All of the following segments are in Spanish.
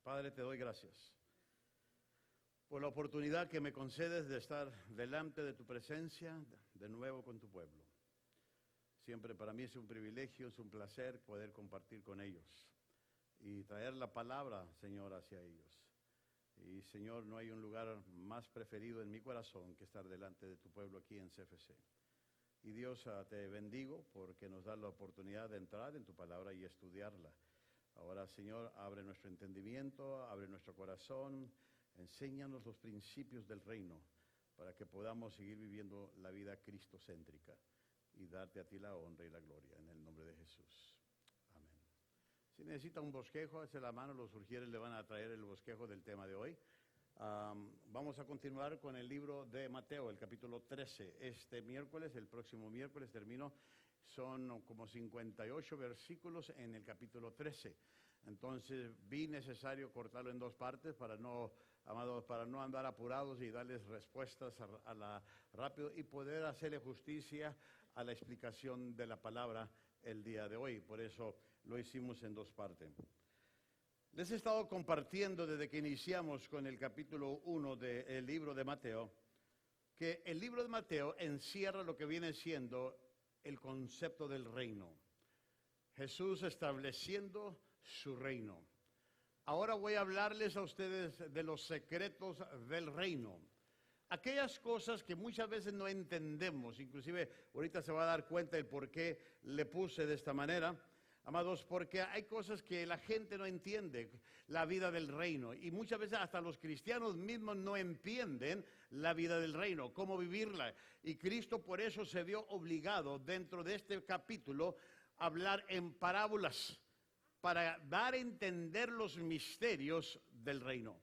Padre, te doy gracias por la oportunidad que me concedes de estar delante de tu presencia de nuevo con tu pueblo. Siempre para mí es un privilegio, es un placer poder compartir con ellos y traer la palabra, Señor, hacia ellos. Y, Señor, no hay un lugar más preferido en mi corazón que estar delante de tu pueblo aquí en CFC. Y Dios, te bendigo porque nos da la oportunidad de entrar en tu palabra y estudiarla. Ahora, Señor, abre nuestro entendimiento, abre nuestro corazón, enséñanos los principios del reino para que podamos seguir viviendo la vida cristocéntrica y darte a ti la honra y la gloria en el nombre de Jesús. Amén. Si necesita un bosquejo, hace la mano, los urgieres le van a traer el bosquejo del tema de hoy. Vamos a continuar con el libro de Mateo, el capítulo 13. Este miércoles, el próximo miércoles termino. Son como 58 versículos en el capítulo 13. Entonces vi necesario cortarlo en dos partes para no, amados, para no andar apurados y darles respuestas rápido y poder hacerle justicia a la explicación de la palabra el día de hoy. Por eso lo hicimos en dos partes. Les he estado compartiendo desde que iniciamos con el capítulo 1 del libro de Mateo, que el libro de Mateo encierra lo que viene siendo el concepto del reino. Jesús estableciendo su reino. Ahora voy a hablarles a ustedes de los secretos del reino. Aquellas cosas que muchas veces no entendemos, inclusive ahorita se va a dar cuenta del por qué le puse de esta manera. Amados, porque hay cosas que la gente no entiende, la vida del reino. Y muchas veces hasta los cristianos mismos no entienden la vida del reino, cómo vivirla. Y Cristo por eso se vio obligado dentro de este capítulo a hablar en parábolas, para dar a entender los misterios del reino,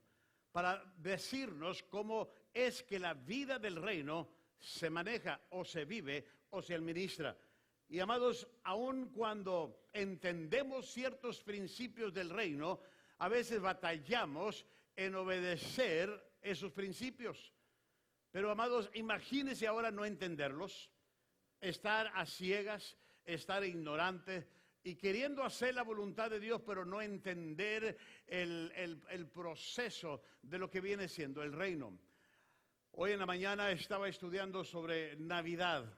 para decirnos cómo es que la vida del reino se maneja o se vive o se administra. Y amados, aun cuando entendemos ciertos principios del reino, a veces batallamos en obedecer esos principios. Pero amados, imagínense ahora no entenderlos, estar a ciegas, estar ignorante y queriendo hacer la voluntad de Dios, pero no entender el proceso de lo que viene siendo el reino. Hoy en la mañana estaba estudiando sobre Navidad.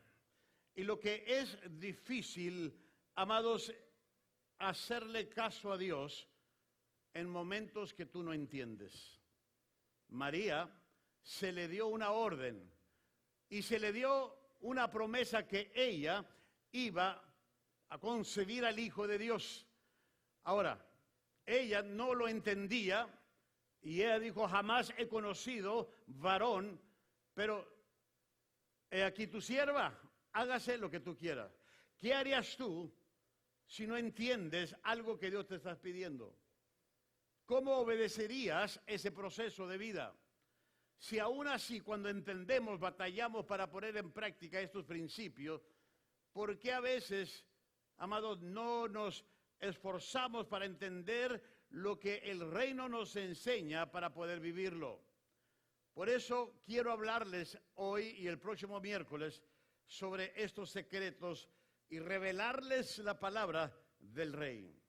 Y lo que es difícil, amados, hacerle caso a Dios en momentos que tú no entiendes. María se le dio una orden y se le dio una promesa que ella iba a concebir al Hijo de Dios. Ahora, ella no lo entendía y ella dijo, jamás he conocido varón, pero he aquí tu sierva. Hágase lo que tú quieras. ¿Qué harías tú si no entiendes algo que Dios te está pidiendo? ¿Cómo obedecerías ese proceso de vida? Si aún así, cuando entendemos, batallamos para poner en práctica estos principios, ¿por qué a veces, amados, no nos esforzamos para entender lo que el reino nos enseña para poder vivirlo? Por eso quiero hablarles hoy y el próximo miércoles sobre estos secretos y revelarles la palabra del Rey.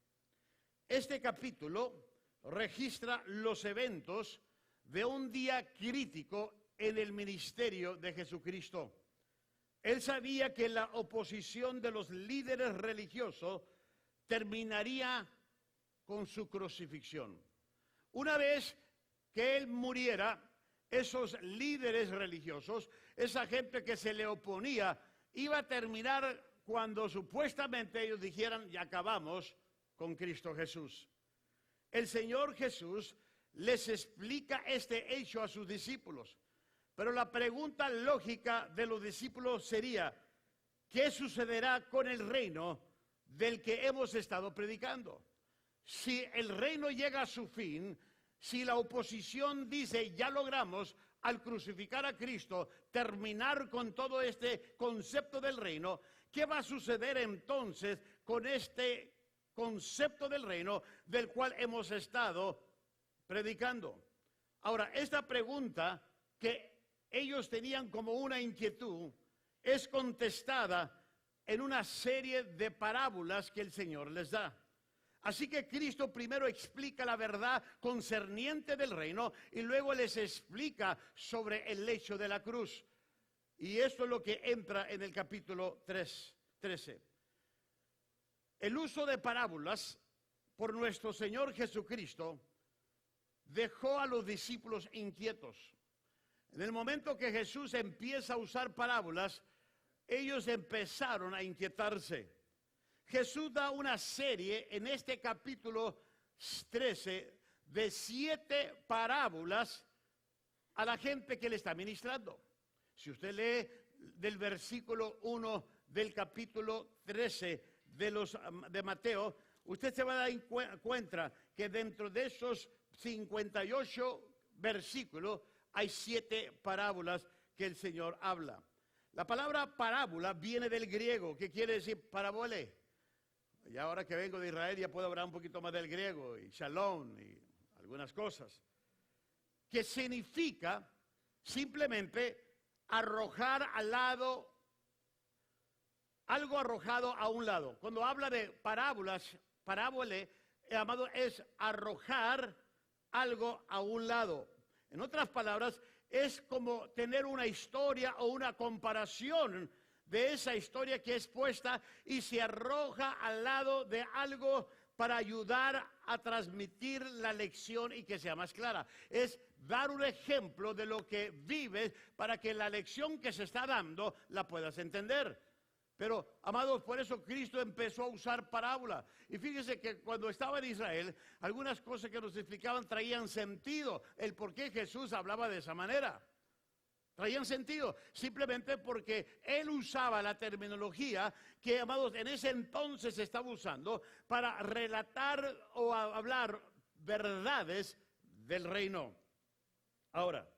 Este capítulo registra los eventos de un día crítico en el ministerio de Jesucristo. Él sabía que la oposición de los líderes religiosos terminaría con su crucifixión. Una vez que él muriera, esos líderes religiosos, esa gente que se le oponía, iba a terminar cuando supuestamente ellos dijeran, ya acabamos con Cristo Jesús. El Señor Jesús les explica este hecho a sus discípulos, pero la pregunta lógica de los discípulos sería, ¿qué sucederá con el reino del que hemos estado predicando? Si el reino llega a su fin, si la oposición dice, ya logramos, al crucificar a Cristo, terminar con todo este concepto del reino, ¿qué va a suceder entonces con este concepto del reino del cual hemos estado predicando? Ahora, esta pregunta que ellos tenían como una inquietud es contestada en una serie de parábolas que el Señor les da. Así que Cristo primero explica la verdad concerniente del reino y luego les explica sobre el hecho de la cruz. Y esto es lo que entra en el capítulo 13. El uso de parábolas por nuestro Señor Jesucristo dejó a los discípulos inquietos. En el momento que Jesús empieza a usar parábolas, ellos empezaron a inquietarse. Jesús da una serie en este capítulo 13 de 7 parábolas a la gente que le está ministrando. Si usted lee del versículo 1 del capítulo 13 de Mateo, usted se va a dar cuenta que dentro de esos 58 versículos hay 7 parábolas que el Señor habla. La palabra parábola viene del griego, que quiere decir parabole. Y ahora que vengo de Israel ya puedo hablar un poquito más del griego y shalom y algunas cosas. Que significa simplemente arrojar al lado, algo arrojado a un lado. Cuando habla de parábolas, parábole, amado, es arrojar algo a un lado. En otras palabras, es como tener una historia o una comparación de esa historia que es puesta y se arroja al lado de algo para ayudar a transmitir la lección y que sea más clara. Es dar un ejemplo de lo que vives para que la lección que se está dando la puedas entender. Pero, amados, por eso Cristo empezó a usar parábola. Y fíjese que cuando estaba en Israel, algunas cosas que nos explicaban traían sentido. El por qué Jesús hablaba de esa manera. Traían sentido, simplemente porque él usaba la terminología que, amados, en ese entonces se estaba usando para relatar o hablar verdades del reino. Ahora,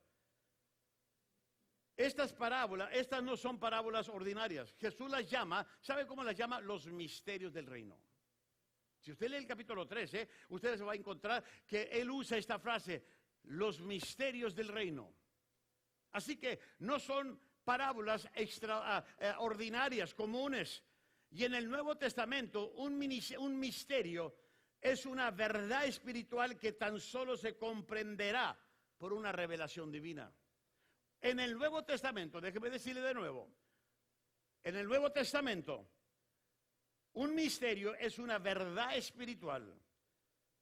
estas parábolas, estas no son parábolas ordinarias. Jesús las llama, ¿sabe cómo las llama? Los misterios del reino. Si usted lee el capítulo 13, usted se va a encontrar que él usa esta frase, los misterios del reino. Así que no son parábolas extraordinarias, comunes. Y en el Nuevo Testamento, un misterio es una verdad espiritual que tan solo se comprenderá por una revelación divina. En el Nuevo Testamento, déjeme decirle de nuevo, en el Nuevo Testamento, un misterio es una verdad espiritual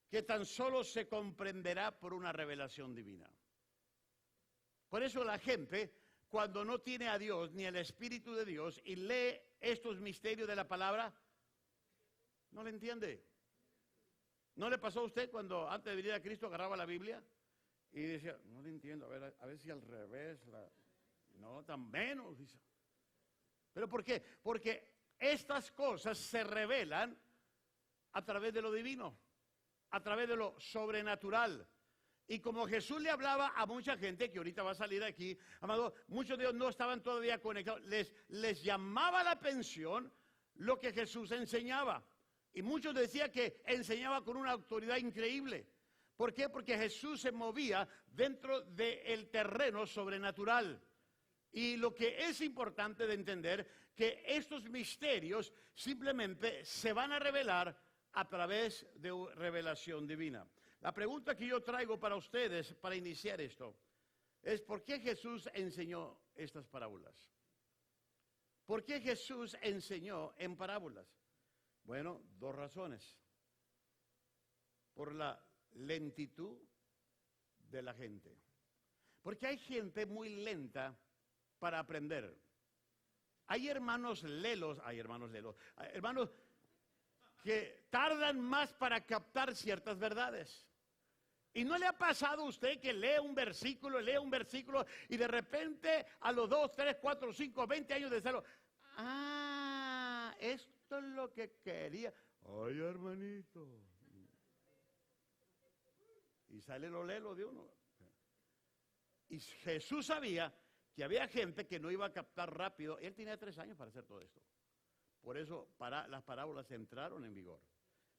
que tan solo se comprenderá por una revelación divina. Por eso la gente, cuando no tiene a Dios ni el Espíritu de Dios y lee estos misterios de la palabra, no le entiende. ¿No le pasó a usted cuando antes de venir a Cristo agarraba la Biblia y decía, no le entiendo, a ver si al revés, no, tan menos? Dice. ¿Pero por qué? Porque estas cosas se revelan a través de lo divino, a través de lo sobrenatural. Y como Jesús le hablaba a mucha gente, que ahorita va a salir aquí, amado, muchos de ellos no estaban todavía conectados, les llamaba la atención lo que Jesús enseñaba. Y muchos decían que enseñaba con una autoridad increíble. ¿Por qué? Porque Jesús se movía dentro del terreno sobrenatural. Y lo que es importante de entender, que estos misterios simplemente se van a revelar a través de revelación divina. La pregunta que yo traigo para ustedes, para iniciar esto, es ¿por qué Jesús enseñó estas parábolas? ¿Por qué Jesús enseñó en parábolas? Bueno, 2 razones. Por la lentitud de la gente. Porque hay gente muy lenta para aprender. Hay hermanos lelos hermanos que tardan más para captar ciertas verdades. ¿Y no le ha pasado a usted que lee un versículo y de repente a los 2, 3, 4, 5, 20 años de serlo, esto es lo que quería? Ay, hermanito. Y sale lo lelo de uno. Y Jesús sabía que había gente que no iba a captar rápido. Él tenía 3 años para hacer todo esto. Por eso las parábolas entraron en vigor.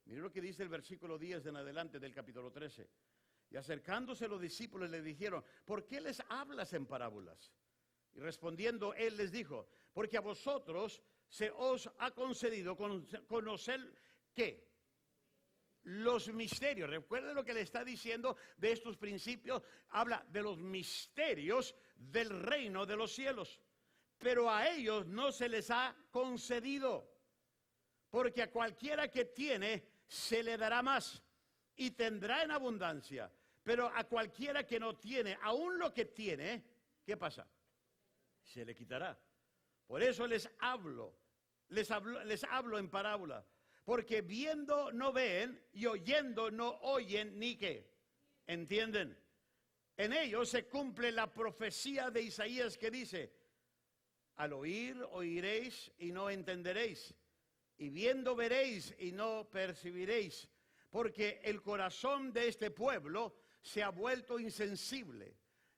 Miren lo que dice el versículo 10 en adelante del capítulo 13. Y acercándose los discípulos le dijeron, ¿por qué les hablas en parábolas? Y respondiendo él les dijo, porque a vosotros se os ha concedido conocer, ¿qué? los misterios. Recuerden lo que le está diciendo de estos principios. Habla de los misterios del reino de los cielos. Pero a ellos no se les ha concedido. Porque a cualquiera que tiene, se le dará más. Y tendrá en abundancia. Pero a cualquiera que no tiene, aún lo que tiene, ¿qué pasa? Se le quitará. Por eso les hablo en parábola. Porque viendo no ven y oyendo no oyen ni qué. ¿Entienden? En ellos se cumple la profecía de Isaías que dice: al oír oiréis y no entenderéis. Y viendo veréis y no percibiréis. Porque el corazón de este pueblo se ha vuelto insensible.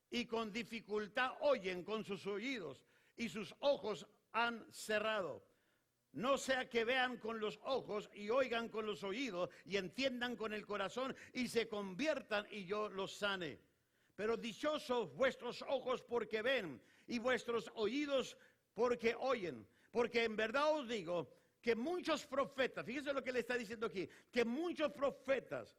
Y con dificultad oyen con sus oídos. Y sus ojos han cerrado. No sea que vean con los ojos y oigan con los oídos y entiendan con el corazón y se conviertan y yo los sane. Pero dichosos vuestros ojos porque ven y vuestros oídos porque oyen. Porque en verdad os digo que muchos profetas, fíjense lo que le está diciendo aquí, que muchos profetas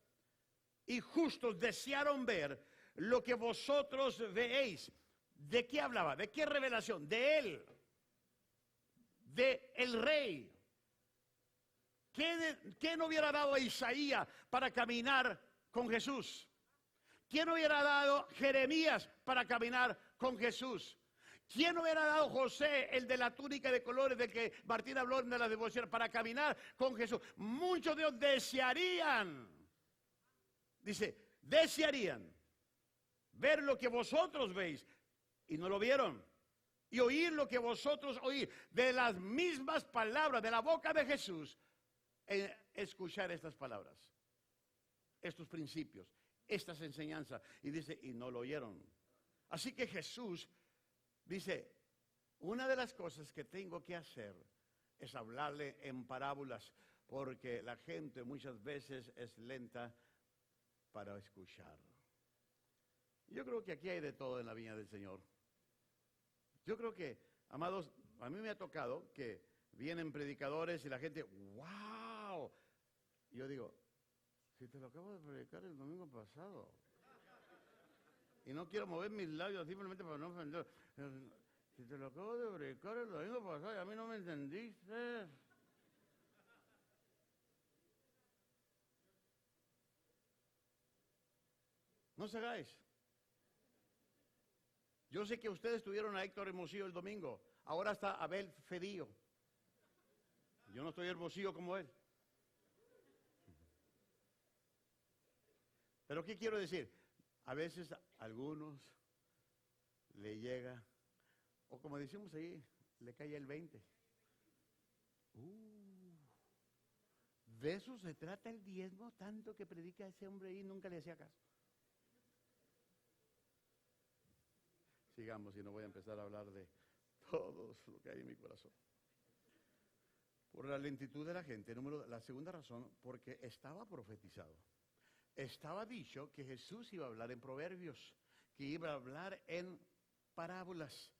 y justos desearon ver lo que vosotros veéis. ¿De qué hablaba? ¿De qué revelación? De él. De el rey. ¿Qué no hubiera dado a Isaías para caminar con Jesús? ¿Quién hubiera dado Jeremías para caminar con Jesús? ¿Quién hubiera dado José, el de la túnica de colores del que Martín habló de la devoción, para caminar con Jesús? Muchos de ellos desearían, dice, desearían ver lo que vosotros veis y no lo vieron. Y oír lo que vosotros oís, de las mismas palabras de la boca de Jesús, escuchar estas palabras, estos principios, estas enseñanzas. Y dice, y no lo oyeron. Así que Jesús dice, una de las cosas que tengo que hacer es hablarle en parábolas, porque la gente muchas veces es lenta para escuchar. Yo creo que aquí hay de todo en la viña del Señor. Yo creo que, amados, a mí me ha tocado que vienen predicadores y la gente, ¡wow! Y yo digo, si te lo acabo de predicar el domingo pasado. Y no quiero mover mis labios simplemente para no ofender. Si te lo acabo de predicar el domingo pasado y a mí no me entendiste. No se hagáis. Yo sé que ustedes tuvieron a Héctor Hermosillo el domingo. Ahora está Abel Fedillo. Yo no estoy hermosillo como él. Pero ¿qué quiero decir? A veces a algunos le llega, o como decimos ahí, le cae el 20. De eso se trata el diezmo, tanto que predica ese hombre ahí, nunca le hacía caso. Sigamos y no voy a empezar a hablar de todo lo que hay en mi corazón. Por la lentitud de la gente. La segunda razón, porque estaba profetizado. Estaba dicho que Jesús iba a hablar en proverbios, que iba a hablar en parábolas.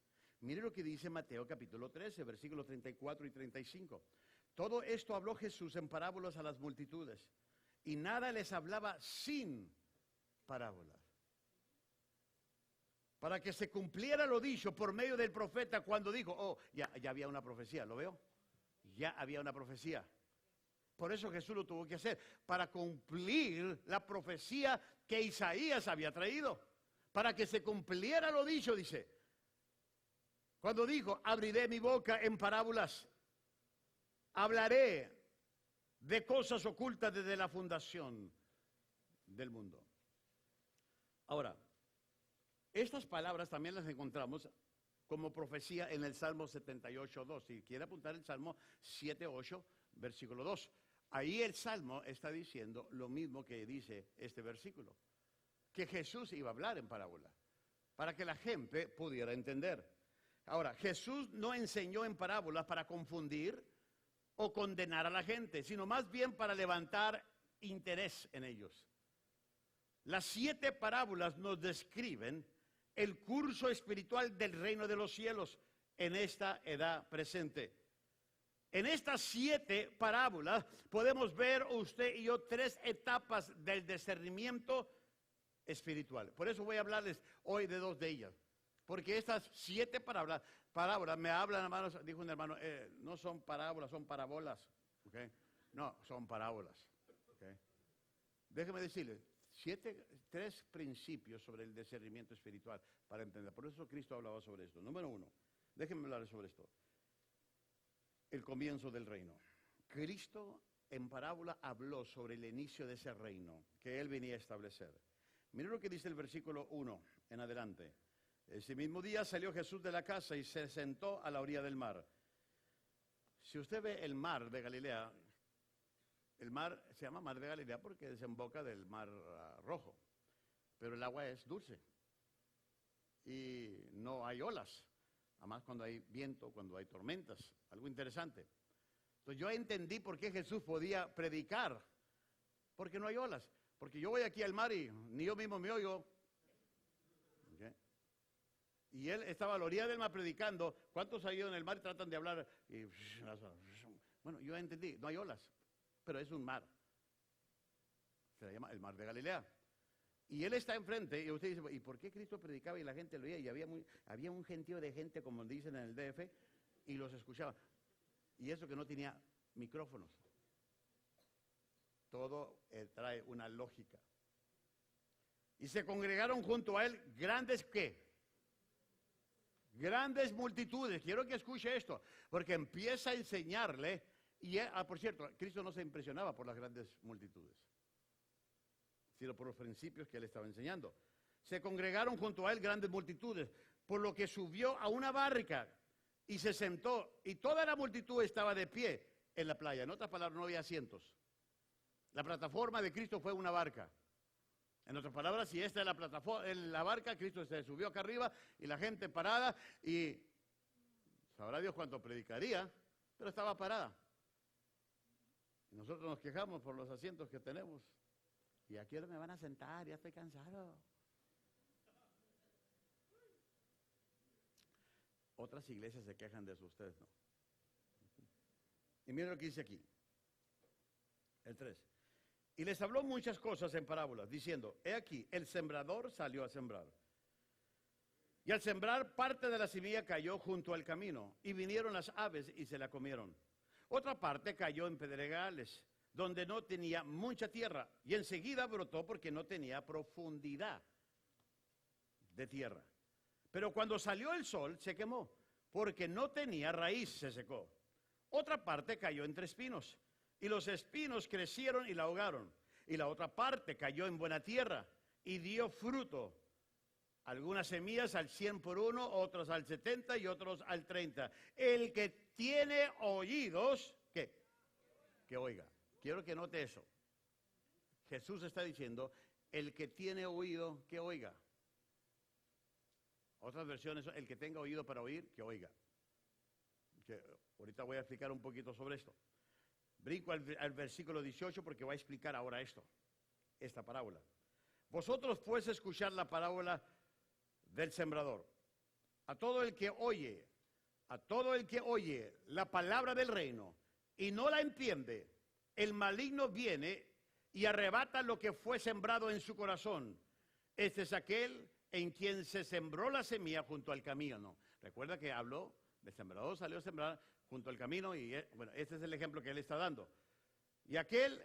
Mire lo que dice Mateo capítulo 13, versículos 34 y 35. Todo esto habló Jesús en parábolas a las multitudes, y nada les hablaba sin parábolas. Para que se cumpliera lo dicho por medio del profeta cuando dijo, ya había una profecía, ¿lo veo? Ya había una profecía. Por eso Jesús lo tuvo que hacer, para cumplir la profecía que Isaías había traído. Para que se cumpliera lo dicho, dice. Cuando dijo, abriré mi boca en parábolas, hablaré de cosas ocultas desde la fundación del mundo. Ahora, estas palabras también las encontramos como profecía en el Salmo 78:2. Si quiere apuntar el Salmo 7:8, versículo 2. Ahí el Salmo está diciendo lo mismo que dice este versículo. Que Jesús iba a hablar en parábola, para que la gente pudiera entender. Ahora, Jesús no enseñó en parábolas para confundir o condenar a la gente, sino más bien para levantar interés en ellos. Las 7 parábolas nos describen el curso espiritual del reino de los cielos en esta edad presente. En estas 7 parábolas podemos ver usted y yo 3 etapas del discernimiento espiritual. Por eso voy a hablarles hoy de 2 de ellas. Porque estas 7 parábolas me hablan, hermanos, dijo un hermano, no son parábolas, son parábolas. ¿Okay? No, son parábolas. ¿Okay? Déjeme decirle, 3 principios sobre el discernimiento espiritual para entender. Por eso Cristo hablaba sobre esto. Número 1, déjenme hablar sobre esto. El comienzo del reino. Cristo en parábola habló sobre el inicio de ese reino que Él venía a establecer. Miren lo que dice el versículo 1 en adelante. Ese mismo día salió Jesús de la casa y se sentó a la orilla del mar. Si usted ve el mar de Galilea, el mar se llama mar de Galilea porque desemboca del mar Rojo, pero el agua es dulce y no hay olas, además cuando hay viento, cuando hay tormentas, algo interesante. Entonces yo entendí por qué Jesús podía predicar, porque no hay olas, porque yo voy aquí al mar y ni yo mismo me oigo. ¿Okay? Y él estaba a la orilla del mar predicando. ¿Cuántos han ido en el mar y tratan de hablar? Y, bueno, yo entendí, no hay olas, pero es un mar. Se llama el mar de Galilea. Y él está enfrente y usted dice, ¿y por qué Cristo predicaba y la gente lo oía? Y había un gentío de gente, como dicen en el DF, y los escuchaba. Y eso que no tenía micrófonos. Todo trae una lógica. Y se congregaron junto a él grandes, ¿qué? Grandes multitudes. Quiero que escuche esto, porque empieza a enseñarle. Y por cierto, Cristo no se impresionaba por las grandes multitudes, sino por los principios que él estaba enseñando. Se congregaron junto a él grandes multitudes, por lo que subió a una barca y se sentó, y toda la multitud estaba de pie en la playa. En otras palabras, no había asientos. La plataforma de Cristo fue una barca. En otras palabras, si esta es la plataforma, la barca, Cristo se subió acá arriba y la gente parada, y sabrá Dios cuánto predicaría, pero estaba parada. Y nosotros nos quejamos por los asientos que tenemos. ¿Y a qué hora me van a sentar? Ya estoy cansado. Otras iglesias se quejan de eso, ustedes no. Y miren lo que dice aquí. El 3. Y les habló muchas cosas en parábolas, diciendo, he aquí, el sembrador salió a sembrar. Y al sembrar, parte de la semilla cayó junto al camino, y vinieron las aves y se la comieron. Otra parte cayó en pedregales, donde no tenía mucha tierra, y enseguida brotó porque no tenía profundidad de tierra. Pero cuando salió el sol, se quemó, porque no tenía raíz, se secó. Otra parte cayó entre espinos, y los espinos crecieron y la ahogaron. Y la otra parte cayó en buena tierra, y dio fruto. Algunas semillas al 100 por uno, otras al 70 y otros al 30. El que tiene oídos, ¿qué? Que oiga. Quiero que note eso. Jesús está diciendo, el que tiene oído, que oiga. Otras versiones, el que tenga oído para oír, que oiga. Que ahorita voy a explicar un poquito sobre esto. Brinco al versículo 18 porque voy a explicar ahora esta parábola. Vosotros pues escuchar la parábola del sembrador. A todo el que oye la palabra del reino y no la entiende, el maligno viene y arrebata lo que fue sembrado en su corazón. Este es aquel en quien se sembró la semilla junto al camino. Recuerda que habló, el sembrador salió a sembrar junto al camino y, bueno, este es el ejemplo que él está dando. Y aquel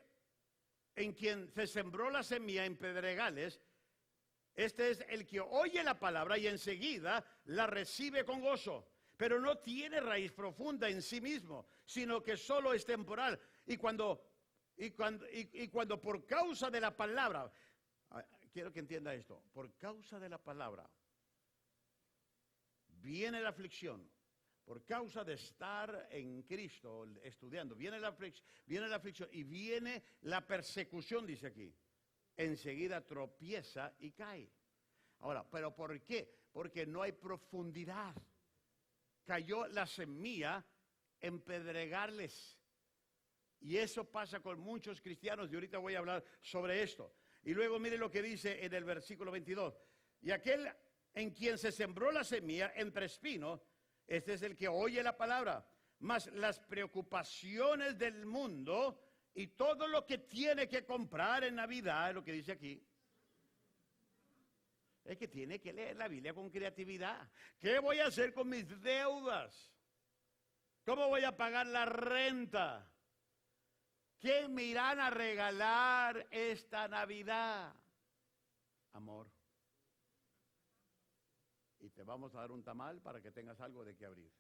en quien se sembró la semilla en pedregales, este es el que oye la palabra y enseguida la recibe con gozo, pero no tiene raíz profunda en sí mismo, sino que solo es temporal. Y cuando por causa de la palabra, quiero que entienda esto, por causa de la palabra viene la aflicción, por causa de estar en Cristo estudiando, viene la aflicción y viene la persecución, dice aquí. Enseguida tropieza y cae. Ahora, ¿pero por qué? Porque no hay profundidad. Cayó la semilla en pedregales. Y eso pasa con muchos cristianos, y ahorita voy a hablar sobre esto. Y luego mire lo que dice en el versículo 22. Y aquel en quien se sembró la semilla entre espinos, este es el que oye la palabra, Mas las preocupaciones del mundo y todo lo que tiene que comprar en Navidad, es lo que dice aquí. Es que tiene que leer la Biblia con creatividad. ¿Qué voy a hacer con mis deudas? ¿Cómo voy a pagar la renta? ¿Qué me irán a regalar esta Navidad? Amor. Y te vamos a dar un tamal para que tengas algo de qué abrir.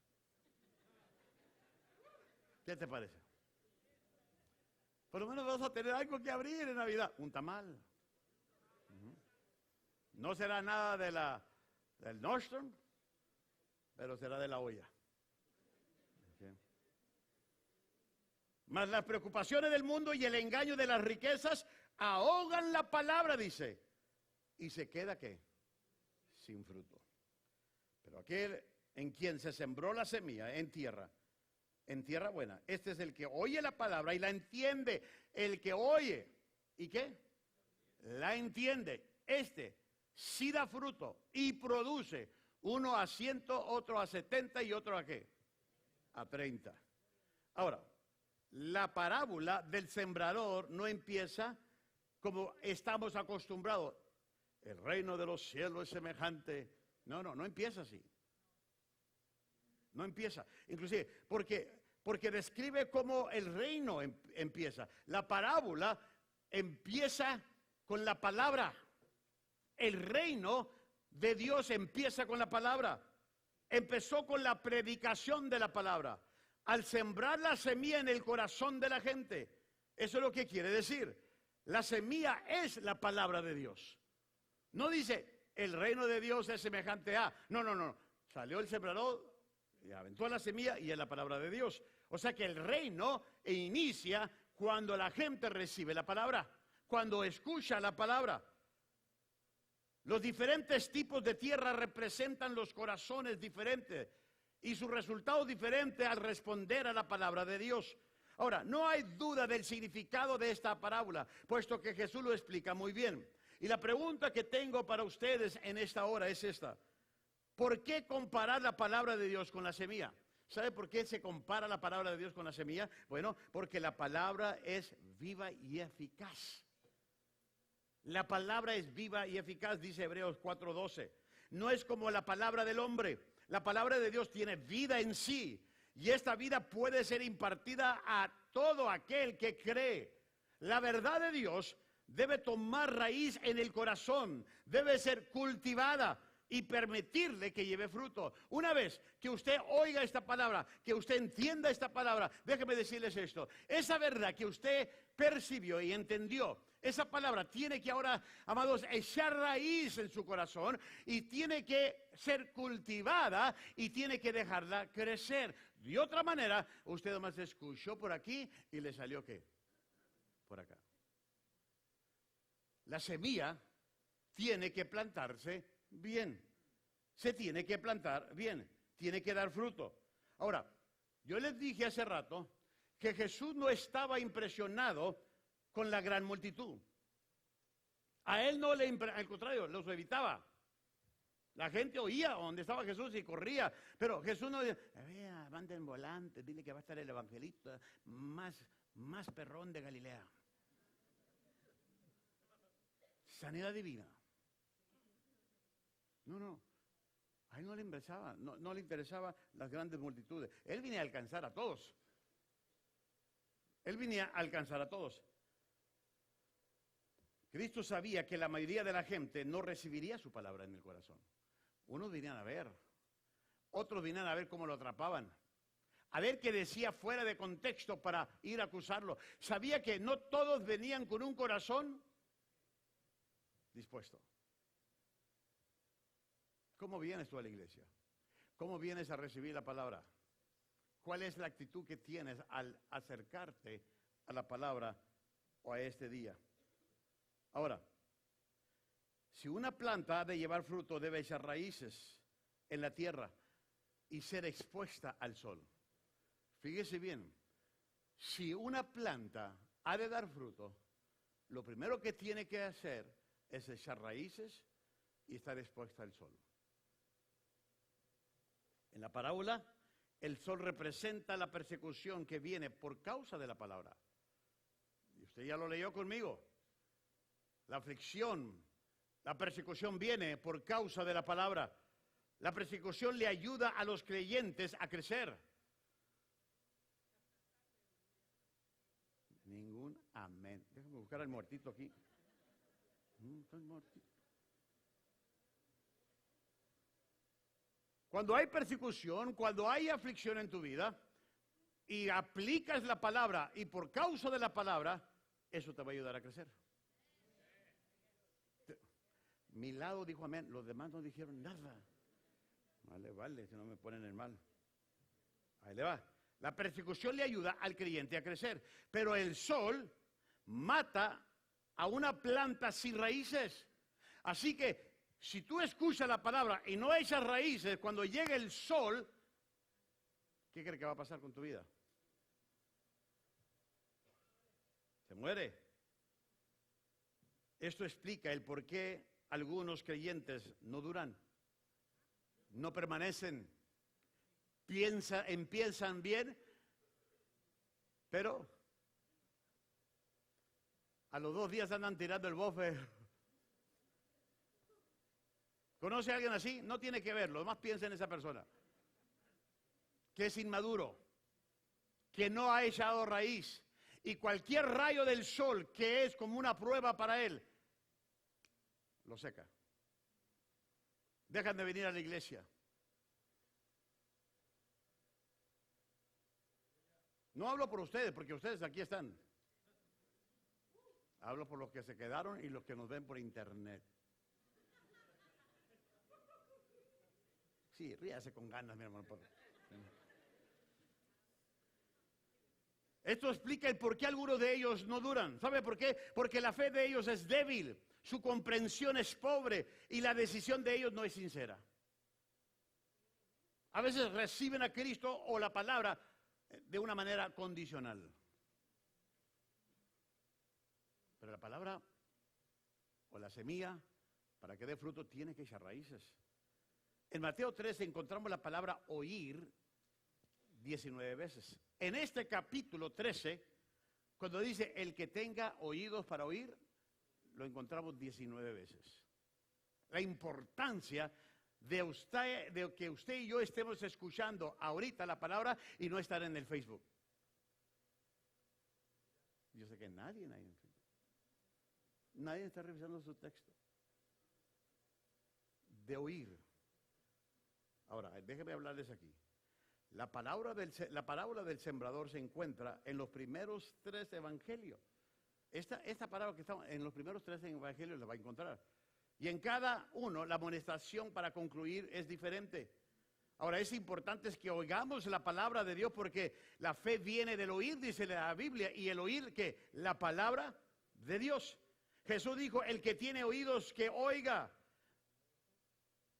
¿Qué te parece? Por lo menos vas a tener algo que abrir en Navidad. Un tamal. No será nada del Nordstrom, pero será de la olla. Okay. Mas las preocupaciones del mundo y el engaño de las riquezas ahogan la palabra, dice. ¿Y se queda qué? Sin fruto. Pero aquel en quien se sembró la semilla en tierra buena, este es el que oye la palabra y la entiende. El que oye, ¿y qué? La entiende. Sí da fruto y produce, uno a 100, otro a 70 y otro a ¿qué? A 30. Ahora, la parábola del sembrador no empieza como estamos acostumbrados. El reino de los cielos es semejante. No empieza así. No empieza. Inclusive, porque describe cómo el reino empieza. La parábola empieza con la palabra. El reino de Dios empieza con la palabra. Empezó con la predicación de la palabra. Al sembrar la semilla en el corazón de la gente. Eso es lo que quiere decir. La semilla es la palabra de Dios. No dice, el reino de Dios es semejante a. No. Salió el sembrador, y aventó la semilla y es la palabra de Dios. O sea que el reino inicia cuando la gente recibe la palabra. Cuando escucha la palabra. Los diferentes tipos de tierra representan los corazones diferentes y su resultado diferente al responder a la palabra de Dios. Ahora, no hay duda del significado de esta parábola, puesto que Jesús lo explica muy bien. Y la pregunta que tengo para ustedes en esta hora es esta. ¿Por qué comparar la palabra de Dios con la semilla? ¿Sabe por qué se compara la palabra de Dios con la semilla? Bueno, porque la palabra es viva y eficaz. La palabra es viva y eficaz, dice Hebreos 4:12. No es como la palabra del hombre. La palabra de Dios tiene vida en sí. Y esta vida puede ser impartida a todo aquel que cree. La verdad de Dios debe tomar raíz en el corazón. Debe ser cultivada y permitirle que lleve fruto. Una vez que usted oiga esta palabra, que usted entienda esta palabra, déjeme decirles esto. Esa verdad que usted percibió y entendió, esa palabra tiene que ahora, amados, echar raíz en su corazón y tiene que ser cultivada y tiene que dejarla crecer. De otra manera, usted nomás escuchó por aquí y le salió ¿qué? Por acá. La semilla tiene que plantarse bien. Se tiene que plantar bien. Tiene que dar fruto. Ahora, yo les dije hace rato que Jesús no estaba impresionado con la gran multitud. A él no le al contrario, los evitaba. La gente oía donde estaba Jesús y corría, pero Jesús no decía, vea, manden volantes, dile que va a estar el evangelista más perrón de Galilea. Sanidad divina. No. A él no le interesaba, no le interesaba las grandes multitudes. Él venía a alcanzar a todos. Cristo sabía que la mayoría de la gente no recibiría su palabra en el corazón. Unos venían a ver, otros venían a ver cómo lo atrapaban, a ver qué decía fuera de contexto para ir a acusarlo. Sabía que no todos venían con un corazón dispuesto. ¿Cómo vienes tú a la iglesia? ¿Cómo vienes a recibir la palabra? ¿Cuál es la actitud que tienes al acercarte a la palabra o a este día? Ahora, si una planta ha de llevar fruto, debe echar raíces en la tierra y ser expuesta al sol. Fíjese bien, si una planta ha de dar fruto, lo primero que tiene que hacer es echar raíces y estar expuesta al sol. En la parábola, el sol representa la persecución que viene por causa de la palabra. Y usted ya lo leyó conmigo. La aflicción, la persecución viene por causa de la palabra. La persecución le ayuda a los creyentes a crecer. Ningún amén. Déjame buscar al muertito aquí. Estoy muertito. Cuando hay persecución, cuando hay aflicción en tu vida y aplicas la palabra y por causa de la palabra, eso te va a ayudar a crecer. Mi lado dijo amén, los demás no dijeron nada. Vale, si no me ponen el mal. Ahí le va. La persecución le ayuda al creyente a crecer, pero el sol mata a una planta sin raíces. Así que si tú escuchas la palabra y no echas raíces, cuando llegue el sol, ¿qué crees que va a pasar con tu vida? Se muere. Esto explica el por qué algunos creyentes no duran, no permanecen, empiezan bien, pero a los 2 días andan tirando el bofe. ¿Conoce a alguien así? No tiene que verlo, además piensa en esa persona. Que es inmaduro, que no ha echado raíz. Y cualquier rayo del sol que es como una prueba para él, lo seca. Dejan de venir a la iglesia. No hablo por ustedes, porque ustedes aquí están. Hablo por los que se quedaron y los que nos ven por internet. Sí, ríase con ganas, mi hermano. Esto explica el por qué algunos de ellos no duran. ¿Sabe por qué? Porque la fe de ellos es débil, su comprensión es pobre y la decisión de ellos no es sincera. A veces reciben a Cristo o la palabra de una manera condicional. Pero la palabra o la semilla, para que dé fruto, tiene que echar raíces. En Mateo 13 encontramos la palabra oír 19 veces. En este capítulo 13, cuando dice el que tenga oídos para oír, lo encontramos 19 veces. La importancia de que usted y yo estemos escuchando ahorita la palabra y no estar en el Facebook. Yo sé que nadie está revisando su texto. De oír. Ahora, déjeme hablarles aquí. La parábola del sembrador se encuentra en los primeros 3 evangelios. Esta parábola que está en los primeros 3 evangelios la va a encontrar. Y en cada uno la amonestación para concluir es diferente. Ahora, es importante que oigamos la palabra de Dios porque la fe viene del oír, dice la Biblia, y el oír, ¿qué? La palabra de Dios. Jesús dijo, el que tiene oídos que oiga.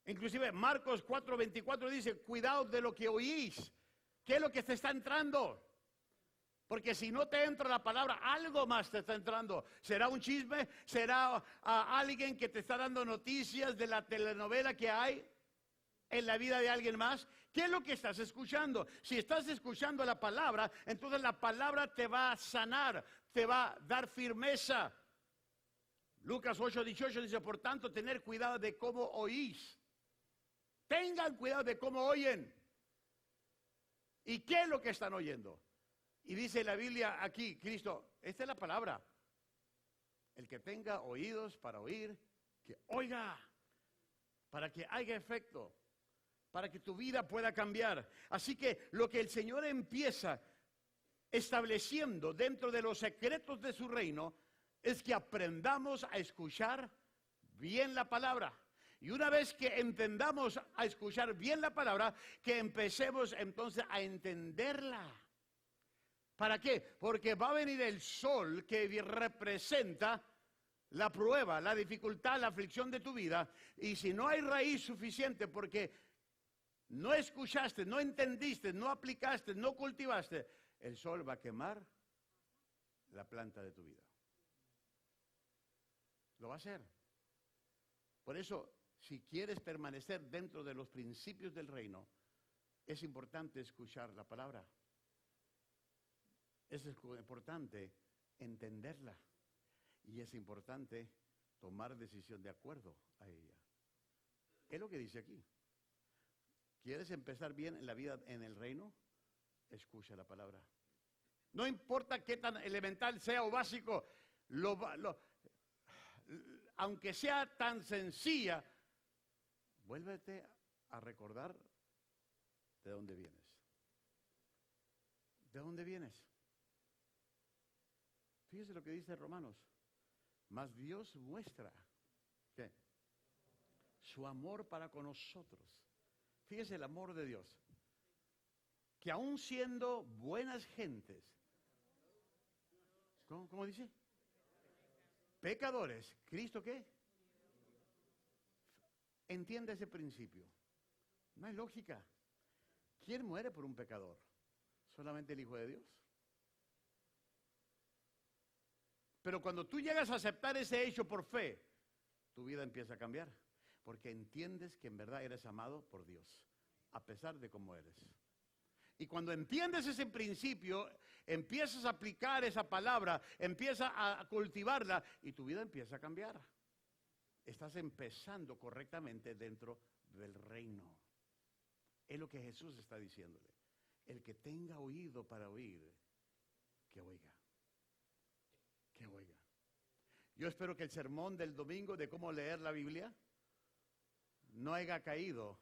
Inclusive Marcos 4:24 dice, cuidado de lo que oís. ¿Qué es lo que te está entrando? Porque si no te entra la palabra, algo más te está entrando. ¿Será un chisme? ¿Será alguien que te está dando noticias de la telenovela que hay en la vida de alguien más? ¿Qué es lo que estás escuchando? Si estás escuchando la palabra, entonces la palabra te va a sanar, te va a dar firmeza. Lucas 8:18 dice, por tanto, tener cuidado de cómo oís. Tengan cuidado de cómo oyen. ¿Y qué es lo que están oyendo? Y dice la Biblia aquí, Cristo, esta es la palabra. El que tenga oídos para oír, que oiga, para que haya efecto, para que tu vida pueda cambiar. Así que lo que el Señor empieza estableciendo dentro de los secretos de su reino es que aprendamos a escuchar bien la palabra. Y una vez que entendamos a escuchar bien la palabra, que empecemos entonces a entenderla. ¿Para qué? Porque va a venir el sol que representa la prueba, la dificultad, la aflicción de tu vida. Y si no hay raíz suficiente porque no escuchaste, no entendiste, no aplicaste, no cultivaste, el sol va a quemar la planta de tu vida. Lo va a hacer. Por eso, si quieres permanecer dentro de los principios del reino, es importante escuchar la palabra. Es importante entenderla. Y es importante tomar decisión de acuerdo a ella. Es lo que dice aquí. ¿Quieres empezar bien en la vida en el reino? Escucha la palabra. No importa qué tan elemental sea o básico, aunque sea tan sencilla, vuélvete a recordar de dónde vienes. ¿De dónde vienes? Fíjese lo que dice Romanos. Mas Dios muestra, ¿qué? Su amor para con nosotros. Fíjese el amor de Dios. Que aún siendo buenas gentes, ¿cómo dice? Pecadores. ¿Cristo qué? Entiende ese principio. No hay lógica. ¿Quién muere por un pecador? ¿Solamente el Hijo de Dios? Pero cuando tú llegas a aceptar ese hecho por fe, tu vida empieza a cambiar. Porque entiendes que en verdad eres amado por Dios, a pesar de cómo eres. Y cuando entiendes ese principio, empiezas a aplicar esa palabra, empiezas a cultivarla y tu vida empieza a cambiar. Estás empezando correctamente dentro del reino. Es lo que Jesús está diciéndole. El que tenga oído para oír, que oiga. Que oiga. Yo espero que el sermón del domingo de cómo leer la Biblia no haya caído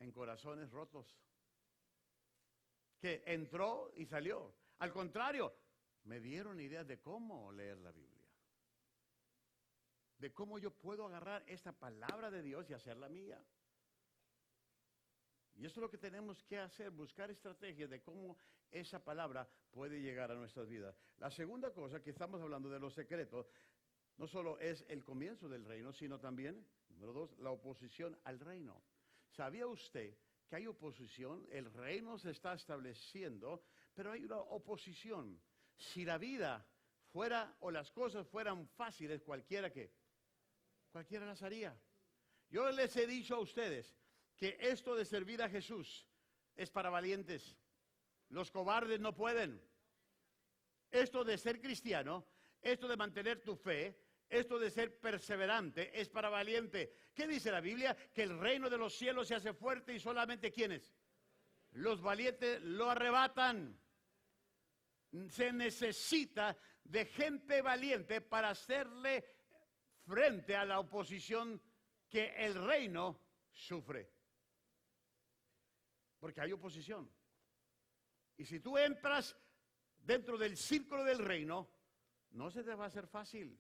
en corazones rotos. Que entró y salió. Al contrario, me dieron ideas de cómo leer la Biblia. De cómo yo puedo agarrar esta palabra de Dios y hacerla mía. Y eso es lo que tenemos que hacer, buscar estrategias de cómo esa palabra puede llegar a nuestras vidas. La segunda cosa que estamos hablando de los secretos, no solo es el comienzo del reino, sino también, número 2, la oposición al reino. ¿Sabía usted que hay oposición? El reino se está estableciendo, pero hay una oposición. Si la vida fuera o las cosas fueran fáciles, cualquiera las haría. Yo les he dicho a ustedes que esto de servir a Jesús es para valientes. Los cobardes no pueden. Esto de ser cristiano, esto de mantener tu fe, esto de ser perseverante es para valiente. ¿Qué dice la Biblia? Que el reino de los cielos se hace fuerte y solamente ¿quiénes? Los valientes lo arrebatan. Se necesita de gente valiente para hacerle frente a la oposición que el reino sufre. Porque hay oposición. Y si tú entras dentro del círculo del reino, no se te va a hacer fácil.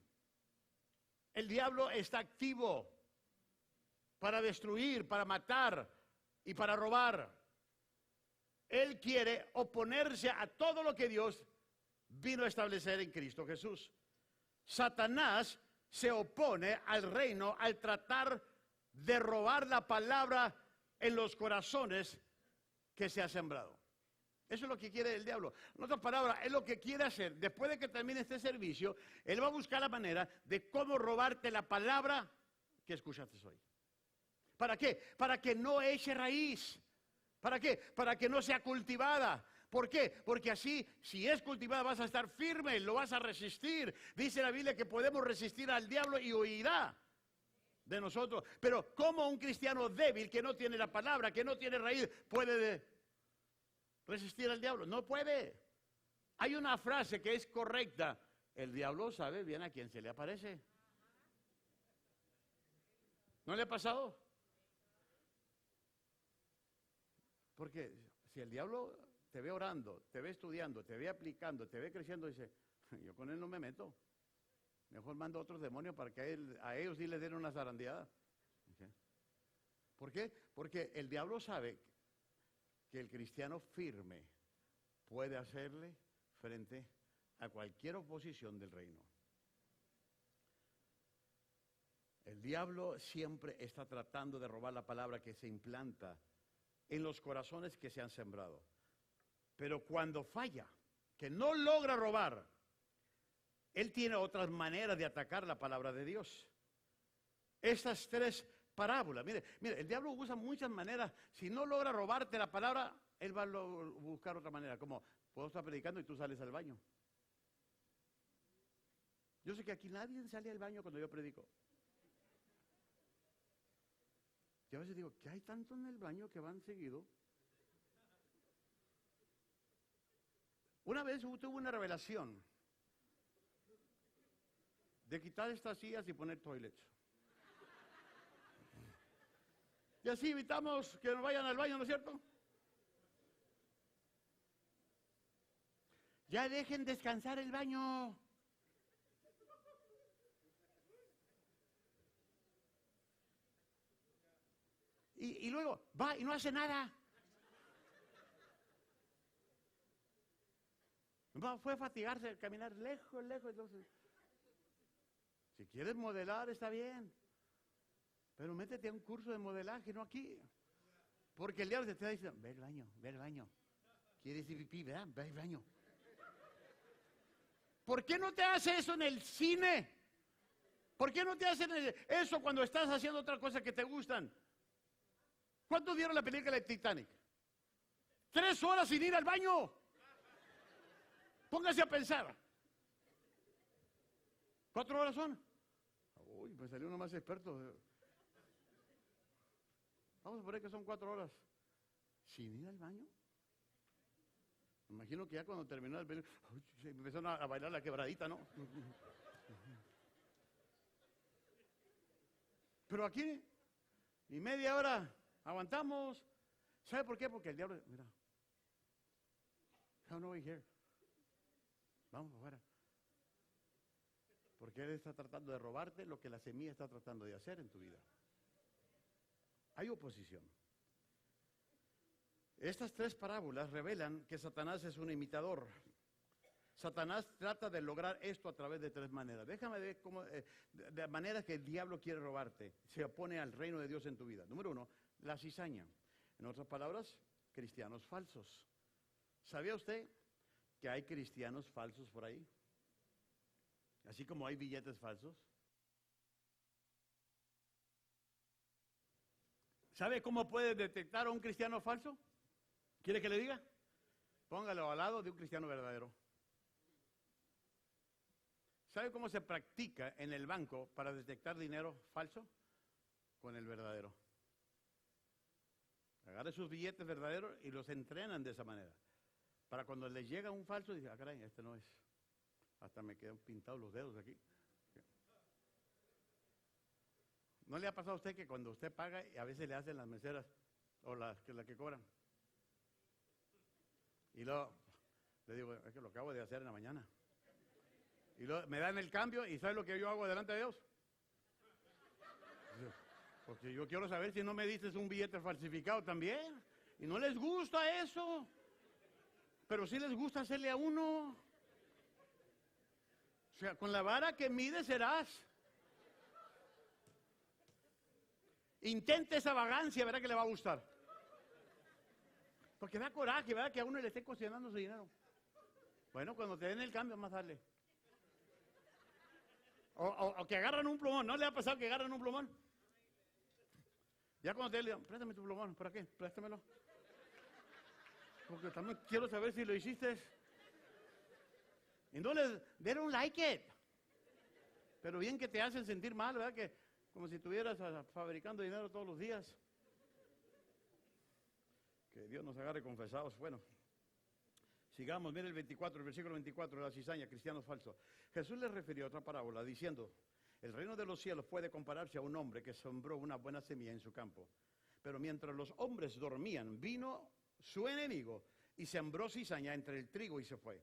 El diablo está activo para destruir, para matar y para robar. Él quiere oponerse a todo lo que Dios vino a establecer en Cristo Jesús. Satanás se opone al reino al tratar de robar la palabra en los corazones que se ha sembrado. Eso es lo que quiere el diablo. En otras palabras, es lo que quiere hacer. Después de que termine este servicio, él va a buscar la manera de cómo robarte la palabra que escuchaste hoy. ¿Para qué? Para que no eche raíz. ¿Para qué? Para que no sea cultivada. ¿Por qué? Porque así, si es cultivada, vas a estar firme, lo vas a resistir. Dice la Biblia que podemos resistir al diablo y huirá de nosotros. Pero ¿cómo un cristiano débil que no tiene la palabra, que no tiene raíz, puede resistir al diablo? No puede. Hay una frase que es correcta. El diablo sabe bien a quién se le aparece. ¿No le ha pasado? Porque si el diablo te ve orando, te ve estudiando, te ve aplicando, te ve creciendo, dice, yo con él no me meto. Mejor mando a otros demonios para que a ellos sí les den una zarandeada. ¿Okay? ¿Por qué? Porque el diablo sabe que el cristiano firme puede hacerle frente a cualquier oposición del reino. El diablo siempre está tratando de robar la palabra que se implanta en los corazones que se han sembrado. Pero cuando falla, que no logra robar, él tiene otras maneras de atacar la palabra de Dios. Estas tres parábolas. Mire, el diablo usa muchas maneras. Si no logra robarte la palabra, él va a buscar otra manera. Como, puedo estar predicando y tú sales al baño. Yo sé que aquí nadie sale al baño cuando yo predico. Y a veces digo, ¿qué hay tanto en el baño que van seguido? Una vez tuve una revelación de quitar estas sillas y poner toilets. Y así evitamos que nos vayan al baño, ¿no es cierto? Ya dejen descansar el baño. Y luego va y no hace nada. Fue a fatigarse, caminar lejos, lejos. Entonces, si quieres modelar, está bien. Pero métete a un curso de modelaje, no aquí. Porque el diablo te está diciendo, ve al baño, ve al baño. ¿Quieres ir pipí, verdad? Ve al baño. ¿Por qué no te hace eso en el cine? ¿Por qué no te hacen eso cuando estás haciendo otras cosas que te gustan? ¿Cuántos vieron la película de Titanic? 3 horas sin ir al baño. Póngase a pensar. 4 horas son. Uy, pues salió uno más experto. Vamos a poner que son 4 horas. ¿Sin ir al baño? Me imagino que ya cuando terminó el película, empezaron a bailar la quebradita, ¿no? Pero aquí, ni media hora, aguantamos. ¿Sabe por qué? Porque el diablo, mira, how no we here? Vamos afuera. Porque él está tratando de robarte lo que la semilla está tratando de hacer en tu vida. Hay oposición. Estas 3 parábolas revelan que Satanás es un imitador. Satanás trata de lograr esto a través de 3 maneras. Déjame ver cómo, de manera que el diablo quiere robarte. Se opone al reino de Dios en tu vida. Número 1, la cizaña. En otras palabras, cristianos falsos. ¿Sabía usted que hay cristianos falsos por ahí? Así como hay billetes falsos. ¿Sabe cómo puede detectar a un cristiano falso? ¿Quiere que le diga? Póngalo al lado de un cristiano verdadero. ¿Sabe cómo se practica en el banco para detectar dinero falso? Con el verdadero. Agarre sus billetes verdaderos y los entrenan de esa manera. Para cuando les llega un falso, dice, ah, caray, este no es. Hasta me quedan pintados los dedos aquí. ¿No le ha pasado a usted que cuando usted paga y a veces le hacen las meseras o las que cobran? Y luego le digo, es que lo acabo de hacer en la mañana. Y luego me dan el cambio y ¿sabe lo que yo hago delante de Dios? Porque yo quiero saber si no me dices un billete falsificado también. Y no les gusta eso. Pero sí les gusta hacerle a uno. O sea, con la vara que mides serás. Intente esa vagancia, verá que le va a gustar. Porque da coraje, ¿verdad? Que a uno le esté cuestionando su dinero. Bueno, cuando te den el cambio, más darle. O que agarran un plumón. ¿No le ha pasado que agarran un plumón? Ya cuando te le digan, préstame tu plumón. ¿Para qué? Préstamelo. Porque también quiero saber si lo hiciste. Y no they don't like it. Pero bien que te hacen sentir mal, ¿verdad? Que como si estuvieras fabricando dinero todos los días. Que Dios nos agarre confesados. Bueno, sigamos. Mire el versículo 24 de la cizaña, cristianos falsos. Jesús les refirió a otra parábola diciendo, el reino de los cielos puede compararse a un hombre que sembró una buena semilla en su campo. Pero mientras los hombres dormían, vino su enemigo y sembró cizaña entre el trigo y se fue.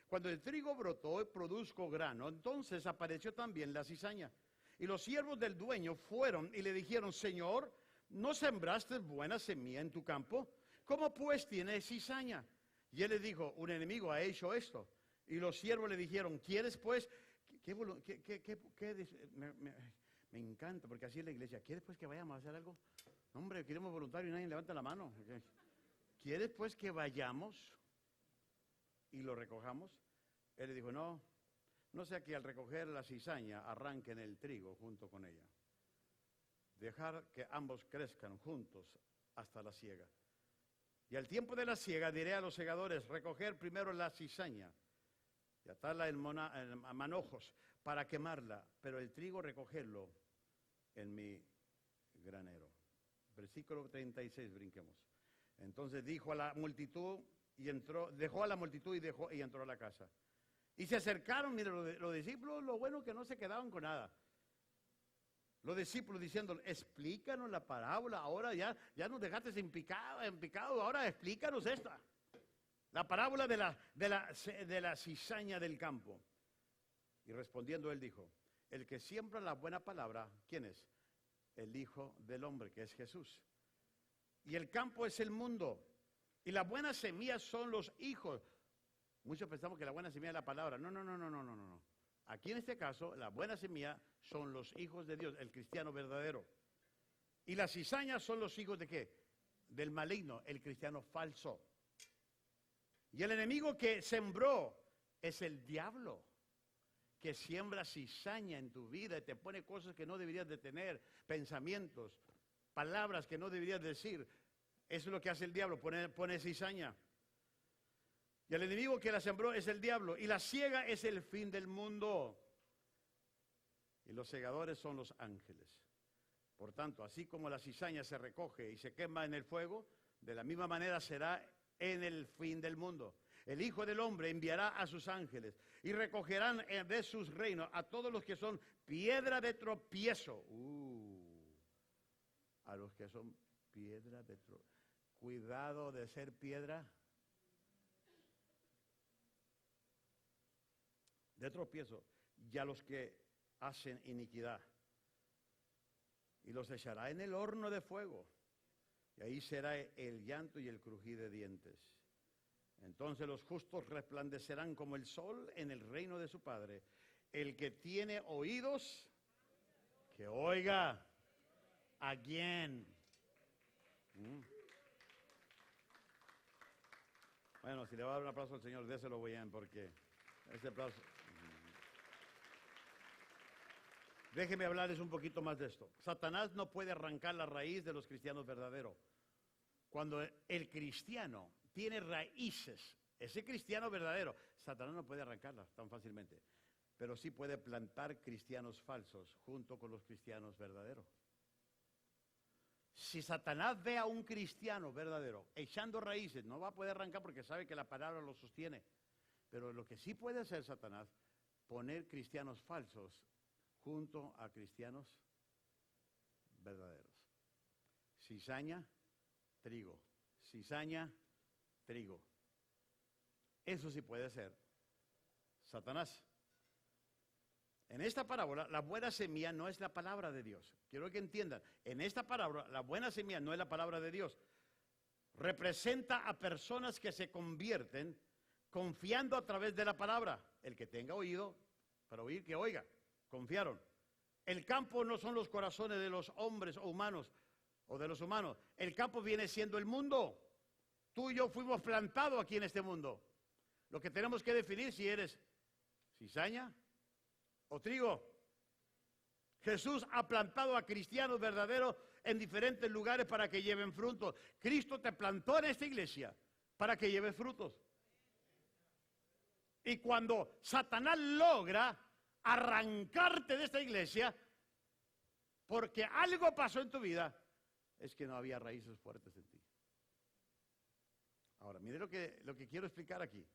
Cuando el trigo brotó y produjo grano, entonces apareció también la cizaña. Y los siervos del dueño fueron y le dijeron, Señor, ¿no sembraste buena semilla en tu campo? ¿Cómo pues tiene cizaña? Y él le dijo, un enemigo ha hecho esto. Y los siervos le dijeron, ¿quieres pues? Me encanta, porque así es la iglesia. ¿Quieres pues que vayamos a hacer algo? No, hombre, queremos voluntarios y nadie levanta la mano. ¿Quieres pues que vayamos y lo recojamos? Él le dijo, no sea que al recoger la cizaña arranquen el trigo junto con ella. dejar que ambos crezcan juntos hasta la siega. Y al tiempo de la siega diré a los segadores, recoger primero la cizaña y atarla en manojos para quemarla, pero el trigo recogerlo en mi granero. Versículo 36, brinquemos. Entonces dijo a la multitud y entró, dejó a la multitud y entró a la casa. Y se acercaron, mire, los discípulos, lo bueno que no se quedaban con nada. Los discípulos diciendo, explícanos la parábola, ahora ya nos dejaste en picado, ahora explícanos esta. La parábola de la cizaña del campo. Y respondiendo él dijo, el que siembra la buena palabra, ¿quién es? El Hijo del Hombre, que es Jesús. Y el campo es el mundo. Y la buena semilla son los hijos. Muchos pensamos que la buena semilla es la palabra. No. Aquí en este caso, la buena semilla son los hijos de Dios, el cristiano verdadero. Y las cizañas son los hijos de ¿qué? Del maligno, el cristiano falso. Y el enemigo que sembró es el diablo, que siembra cizaña en tu vida y te pone cosas que no deberías de tener, pensamientos, palabras que no deberías decir. Eso es lo que hace el diablo, pone cizaña. Y el enemigo que la sembró es el diablo. Y la siega es el fin del mundo. Y los segadores son los ángeles. Por tanto, así como la cizaña se recoge y se quema en el fuego, de la misma manera será en el fin del mundo. El Hijo del Hombre enviará a sus ángeles y recogerán de sus reinos a todos los que son piedra de tropiezo. A los que son piedra de tropiezo. Cuidado de ser piedra de tropiezo, y a los que hacen iniquidad. Y los echará en el horno de fuego. Y ahí será el llanto y el crujir de dientes. Entonces los justos resplandecerán como el sol en el reino de su Padre. El que tiene oídos, que oiga. ¿A quién? Bueno, si le va a dar un aplauso al Señor, déselo bien, porque ese aplauso. Déjeme hablarles un poquito más de esto. Satanás no puede arrancar la raíz de los cristianos verdaderos. Cuando el cristiano tiene raíces, ese cristiano verdadero, Satanás no puede arrancarlas tan fácilmente, pero sí puede plantar cristianos falsos junto con los cristianos verdaderos. Si Satanás ve a un cristiano verdadero echando raíces, no va a poder arrancar porque sabe que la palabra lo sostiene. Pero lo que sí puede hacer Satanás, poner cristianos falsos junto a cristianos verdaderos. Cizaña, trigo. Cizaña, trigo. Eso sí puede ser Satanás. En esta parábola, la buena semilla no es la palabra de Dios. Quiero que entiendan, en esta parábola, la buena semilla no es la palabra de Dios. Representa a personas que se convierten confiando a través de la palabra. El que tenga oído para oír, que oiga. Confiaron. El campo no son los corazones de los hombres o humanos o de los humanos. El campo viene siendo el mundo. Tú y yo fuimos plantados aquí en este mundo. Lo que tenemos que definir si eres cizaña o trigo. Jesús ha plantado a cristianos verdaderos en diferentes lugares para que lleven frutos. Cristo te plantó en esta iglesia para que lleves frutos. Y cuando Satanás logra arrancarte de esta iglesia, porque algo pasó en tu vida, es que no había raíces fuertes en ti. Ahora, mire lo que quiero explicar aquí.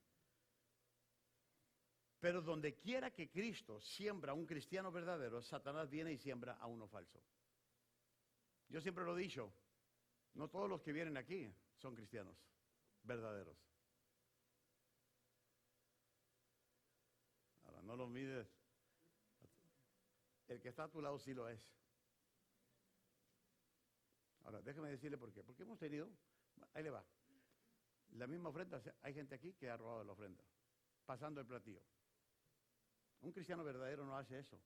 Pero donde quiera que Cristo siembra a un cristiano verdadero, Satanás viene y siembra a uno falso. Yo siempre lo he dicho, no todos los que vienen aquí son cristianos verdaderos. Ahora, no los mides. El que está a tu lado sí lo es. Ahora, déjeme decirle por qué. Porque hemos tenido, ahí le va, la misma ofrenda, hay gente aquí que ha robado la ofrenda, pasando el platillo. Un cristiano verdadero no hace eso.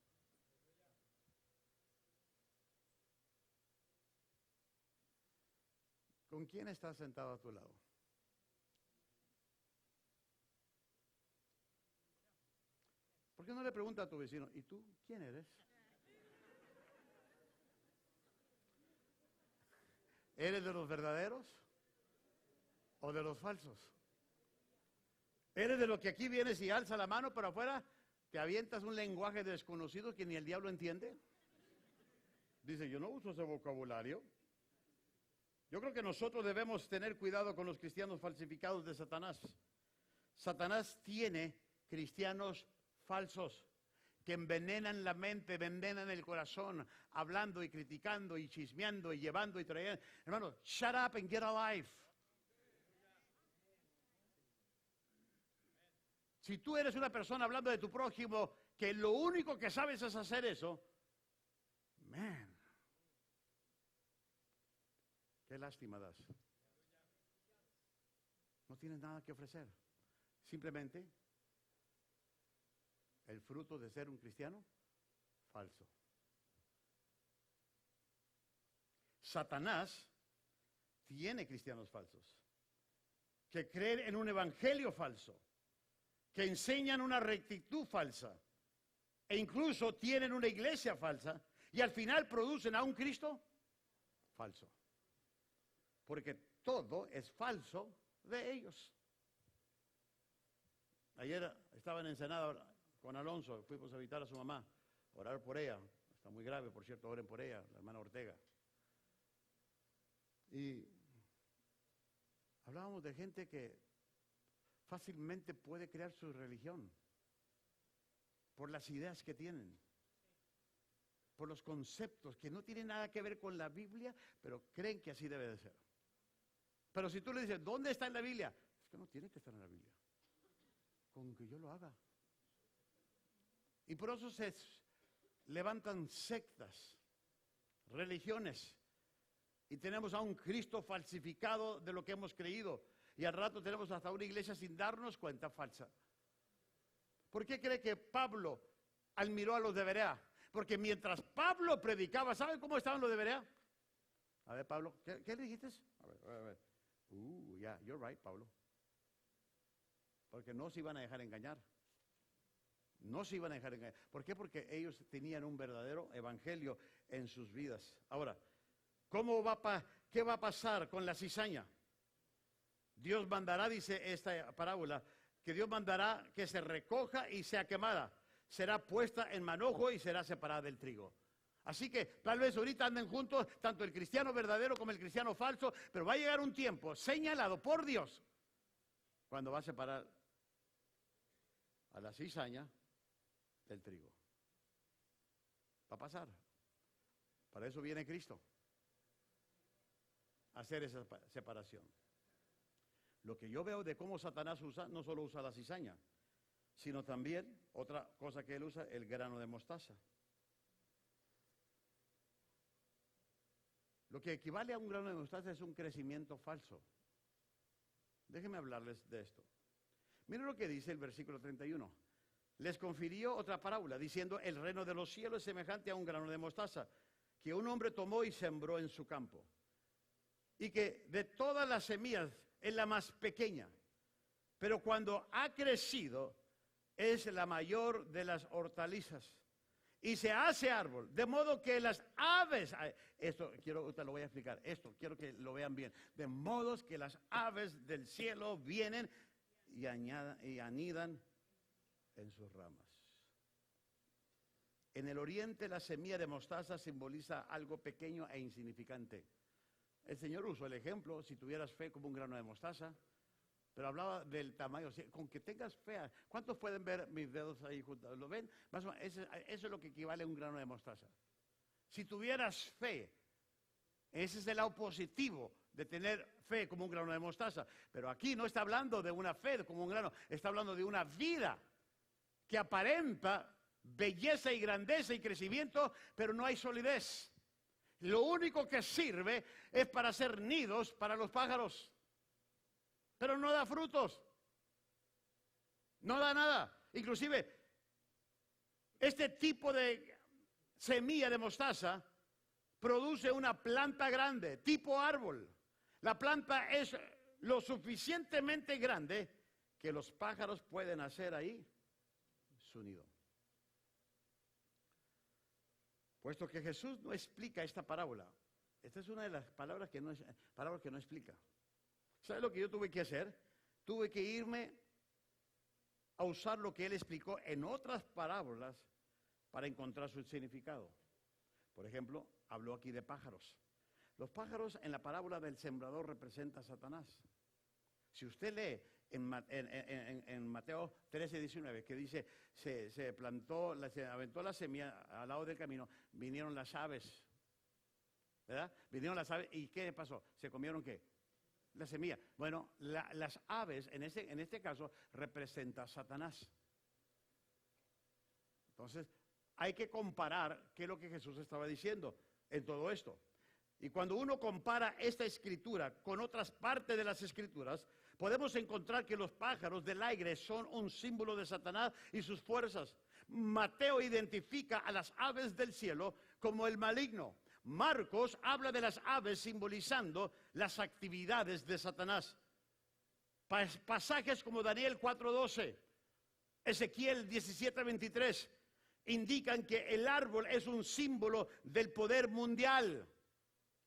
¿Con quién estás sentado a tu lado? ¿Por qué no le preguntas a tu vecino, ¿y tú quién eres? ¿Eres de los verdaderos o de los falsos? ¿Eres de los que aquí vienes y alza la mano, pero afuera te avientas un lenguaje desconocido que ni el diablo entiende? Dice, yo no uso ese vocabulario. Yo creo que nosotros debemos tener cuidado con los cristianos falsificados de Satanás. Satanás tiene cristianos falsos que envenenan la mente, envenenan el corazón, hablando y criticando y chismeando y llevando y trayendo. Hermano, shut up and get a life. Si tú eres una persona hablando de tu prójimo, que lo único que sabes es hacer eso, man, qué lástima das. No tienes nada que ofrecer. Simplemente el fruto de ser un cristiano falso. Satanás tiene cristianos falsos que creen en un evangelio falso, que enseñan una rectitud falsa e incluso tienen una iglesia falsa y al final producen a un Cristo falso. Porque todo es falso de ellos. Ayer estaba en Ensenada con Alonso, fuimos a visitar a su mamá, orar por ella. Está muy grave, por cierto, oren por ella, la hermana Ortega. Y hablábamos de gente que fácilmente puede crear su religión por las ideas que tienen, por los conceptos que no tienen nada que ver con la Biblia, pero creen que así debe de ser. Pero si tú le dices, ¿dónde está en la Biblia? Es que no tiene que estar en la Biblia. Con que yo lo haga. Y por eso se levantan sectas, religiones, y tenemos a un Cristo falsificado de lo que hemos creído. Y al rato tenemos hasta una iglesia sin darnos cuenta falsa. ¿Por qué cree que Pablo admiró a los de Berea? Porque mientras Pablo predicaba, ¿saben cómo estaban los de Berea? A ver, Pablo, ¿qué le dijiste? A ver. Yeah, you're right, Pablo. Porque no se iban a dejar engañar. No se iban a dejar engañar. ¿Por qué? Porque ellos tenían un verdadero evangelio en sus vidas. Ahora, ¿qué va a pasar con la cizaña? Dios mandará, dice esta parábola, que Dios mandará que se recoja y sea quemada. Será puesta en manojo y será separada del trigo. Así que tal vez ahorita anden juntos tanto el cristiano verdadero como el cristiano falso, pero va a llegar un tiempo señalado por Dios cuando va a separar a la cizaña del trigo. Va a pasar. Para eso viene Cristo, a hacer esa separación. Lo que yo veo de cómo Satanás usa, no solo usa la cizaña, sino también, otra cosa que él usa, el grano de mostaza. Lo que equivale a un grano de mostaza es un crecimiento falso. Déjenme hablarles de esto. Miren lo que dice el versículo 31. Les confirió otra parábola, diciendo, el reino de los cielos es semejante a un grano de mostaza, que un hombre tomó y sembró en su campo. Y que de todas las semillas es la más pequeña, pero cuando ha crecido es la mayor de las hortalizas y se hace árbol, de modo que las aves, ahorita lo voy a explicar, quiero que lo vean bien, de modo que las aves del cielo vienen y anidan en sus ramas. En el oriente la semilla de mostaza simboliza algo pequeño e insignificante. El Señor usó el ejemplo, si tuvieras fe como un grano de mostaza, pero hablaba del tamaño, con que tengas fe. ¿Cuántos pueden ver mis dedos ahí juntos? ¿Lo ven? Más o menos, eso es lo que equivale a un grano de mostaza. Si tuvieras fe, ese es el lado positivo de tener fe como un grano de mostaza. Pero aquí no está hablando de una fe como un grano, está hablando de una vida que aparenta belleza y grandeza y crecimiento, pero no hay solidez. Lo único que sirve es para hacer nidos para los pájaros, pero no da frutos, no da nada. Inclusive, este tipo de semilla de mostaza produce una planta grande, tipo árbol. La planta es lo suficientemente grande que los pájaros pueden hacer ahí su nido. Puesto que Jesús no explica esta parábola, Esta es una de las palabras que no explica. ¿Sabes lo que yo tuve que hacer? Tuve que irme a usar lo que él explicó en otras parábolas para encontrar su significado. Por ejemplo, habló aquí de pájaros. Los pájaros en la parábola del sembrador representan a Satanás. Si usted lee en Mateo 13, 19, que dice, se aventó la semilla al lado del camino, vinieron las aves, ¿verdad? Vinieron las aves, ¿y qué pasó? ¿Se comieron qué? La semilla. Bueno, las aves, en este caso, representan a Satanás. Entonces, hay que comparar qué es lo que Jesús estaba diciendo en todo esto. Y cuando uno compara esta escritura con otras partes de las escrituras, podemos encontrar que los pájaros del aire son un símbolo de Satanás y sus fuerzas. Mateo identifica a las aves del cielo como el maligno. Marcos habla de las aves simbolizando las actividades de Satanás. Pasajes como Daniel 4:12, Ezequiel 17:23 indican que el árbol es un símbolo del poder mundial.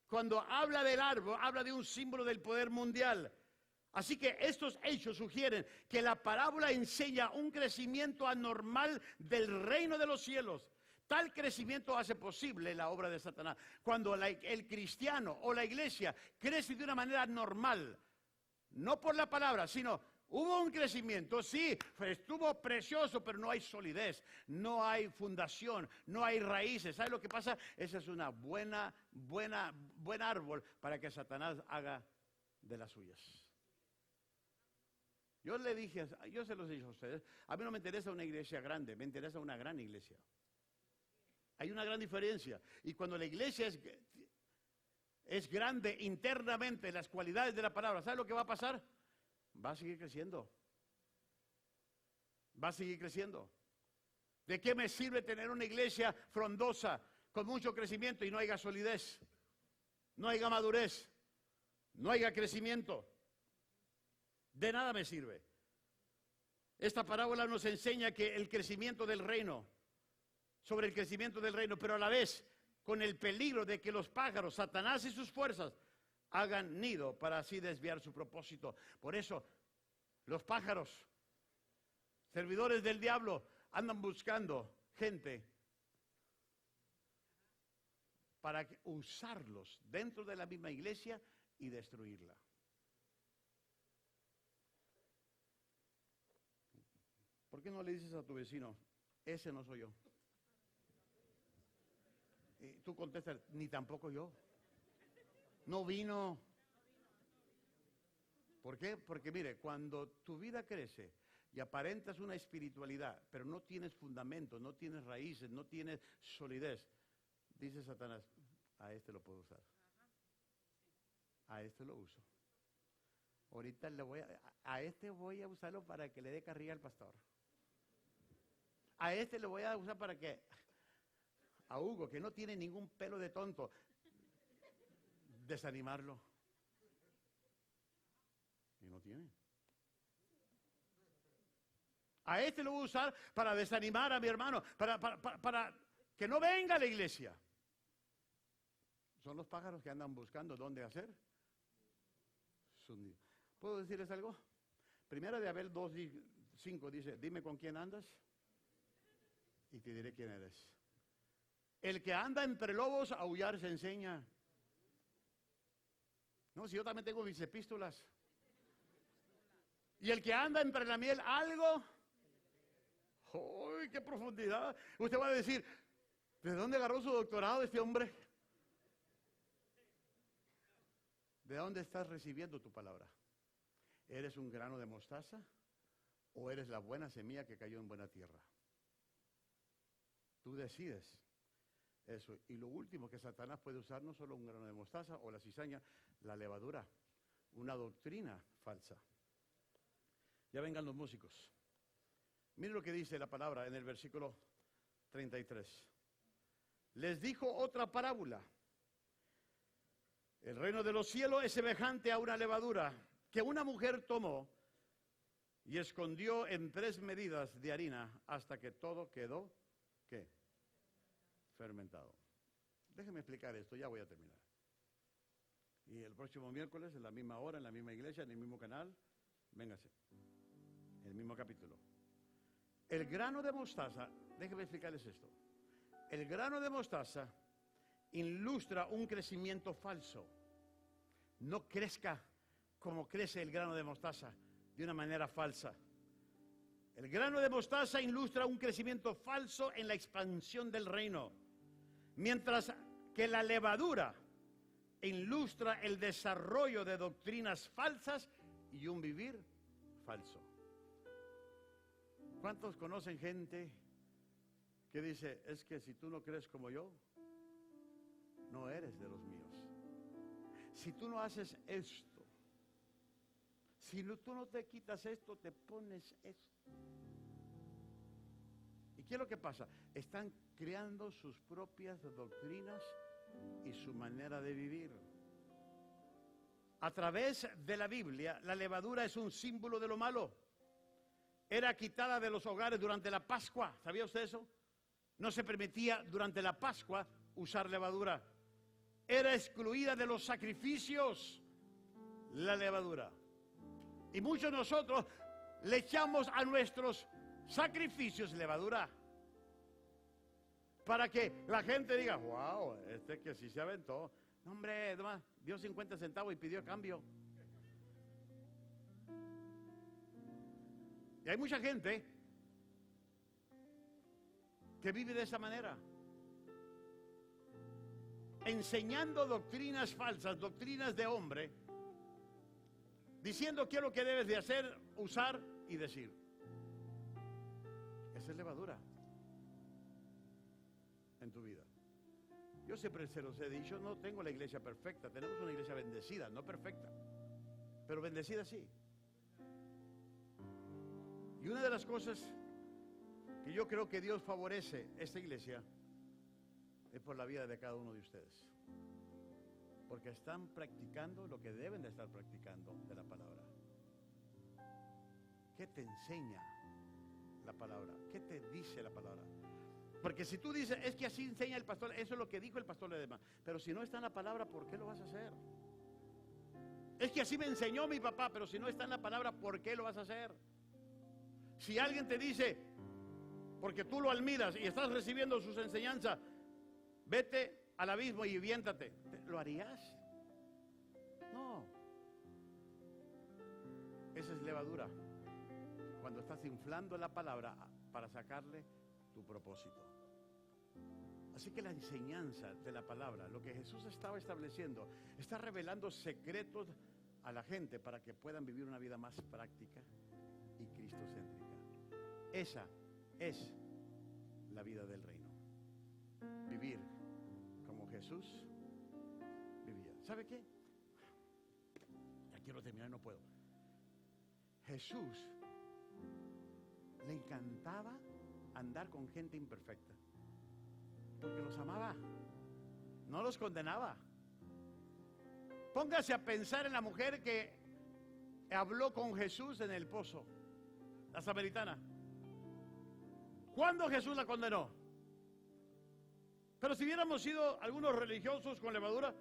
Cuando habla del árbol, habla de un símbolo del poder mundial. Así que estos hechos sugieren que la parábola enseña un crecimiento anormal del reino de los cielos. Tal crecimiento hace posible la obra de Satanás. Cuando el cristiano o la iglesia crece de una manera normal, no por la palabra, sino hubo un crecimiento, sí, estuvo precioso, pero no hay solidez, no hay fundación, no hay raíces. ¿Sabe lo que pasa? Ese es una buen árbol para que Satanás haga de las suyas. Yo se los he dicho a ustedes, a mí no me interesa una iglesia grande, me interesa una gran iglesia. Hay una gran diferencia. Y cuando la iglesia es grande internamente, las cualidades de la palabra, ¿sabe lo que va a pasar? Va a seguir creciendo. Va a seguir creciendo. ¿De qué me sirve tener una iglesia frondosa, con mucho crecimiento y no haya solidez? No haya madurez. No haya crecimiento. De nada me sirve. Esta parábola nos enseña que el crecimiento del reino, sobre el crecimiento del reino, pero a la vez con el peligro de que los pájaros, Satanás y sus fuerzas, hagan nido para así desviar su propósito. Por eso, los pájaros, servidores del diablo, andan buscando gente para usarlos dentro de la misma iglesia y destruirla. ¿Por qué no le dices a tu vecino, ese no soy yo? Y tú contestas, ni tampoco yo. No vino. ¿Por qué? Porque mire, cuando tu vida crece y aparentas una espiritualidad, pero no tienes fundamento, no tienes raíces, no tienes solidez, dice Satanás, a este lo puedo usar. A este lo uso. Ahorita a este voy a usarlo para que le dé carrilla al pastor. A este le voy a usar para que, a Hugo, que no tiene ningún pelo de tonto, desanimarlo. Y no tiene. A este lo voy a usar para desanimar a mi hermano, para que no venga a la iglesia. Son los pájaros que andan buscando dónde hacer su nido. ¿Puedo decirles algo? Primera de Abel 2:5 dice, dime con quién andas y te diré quién eres. El que anda entre lobos, a aullar se enseña. No, si yo también tengo mis epístolas. Y el que anda entre la miel, algo. ¡Uy, qué profundidad! Usted va a decir, ¿de dónde agarró su doctorado este hombre? ¿De dónde estás recibiendo tu palabra? ¿Eres un grano de mostaza o eres la buena semilla que cayó en buena tierra? Tú decides eso. Y lo último que Satanás puede usar, no solo un grano de mostaza o la cizaña, la levadura, una doctrina falsa. Ya vengan los músicos. Miren lo que dice la palabra en el versículo 33. Les dijo otra parábola. El reino de los cielos es semejante a una levadura que una mujer tomó y escondió en 3 medidas de harina hasta que todo quedó, ¿qué? Fermentado. Déjenme explicar esto, ya voy a terminar. Y el próximo miércoles, en la misma hora, en la misma iglesia, en el mismo canal, véngase. En el mismo capítulo. El grano de mostaza, déjenme explicarles esto. El grano de mostaza ilustra un crecimiento falso. No crezca como crece el grano de mostaza, de una manera falsa. El grano de mostaza ilustra un crecimiento falso en la expansión del reino, mientras que la levadura ilustra el desarrollo de doctrinas falsas y un vivir falso. ¿Cuántos conocen gente que dice, es que si tú no crees como yo, no eres de los míos? Si tú no haces esto, si tú no te quitas esto, te pones esto. ¿Y qué es lo que pasa? Están creando sus propias doctrinas y su manera de vivir. A través de la Biblia, la levadura es un símbolo de lo malo. Era quitada de los hogares durante la Pascua. ¿Sabía usted eso? No se permitía durante la Pascua usar levadura. Era excluida de los sacrificios la levadura. Y muchos de nosotros le echamos a nuestros sacrificios levadura. Para que la gente diga, wow, este que sí se aventó. No, hombre, nomás dio 50 centavos y pidió cambio. Y hay mucha gente que vive de esa manera, enseñando doctrinas falsas, doctrinas de hombre, diciendo qué es lo que debes de hacer, usar y decir. Esa es levadura en tu vida. Yo siempre se los he dicho, no tengo la iglesia perfecta, tenemos una iglesia bendecida, no perfecta, pero bendecida sí. Y una de las cosas que yo creo que Dios favorece esta iglesia es por la vida de cada uno de ustedes. Porque están practicando lo que deben de estar practicando de la palabra. ¿Qué te enseña la palabra? ¿Qué te dice la palabra? Porque si tú dices, es que así enseña el pastor, eso es lo que dijo el pastor Ledesma. Pero si no está en la palabra, ¿por qué lo vas a hacer? Es que así me enseñó mi papá, pero si no está en la palabra, ¿por qué lo vas a hacer? Si alguien te dice, porque tú lo admiras y estás recibiendo sus enseñanzas, vete al abismo y aviéntate, ¿lo harías? No. Esa es levadura. Cuando estás inflando la palabra para sacarle tu propósito. Así que la enseñanza de la palabra, lo que Jesús estaba estableciendo, está revelando secretos a la gente para que puedan vivir una vida más práctica y cristocéntrica. Esa es la vida del reino. Vivir como Jesús vivía. ¿Sabe qué? Ya quiero terminar, no puedo. Jesús le encantaba andar con gente imperfecta, porque los amaba, no los condenaba. Póngase a pensar en la mujer que habló con Jesús en el pozo, la samaritana. ¿Cuándo Jesús la condenó? Pero si hubiéramos sido algunos religiosos con levadura,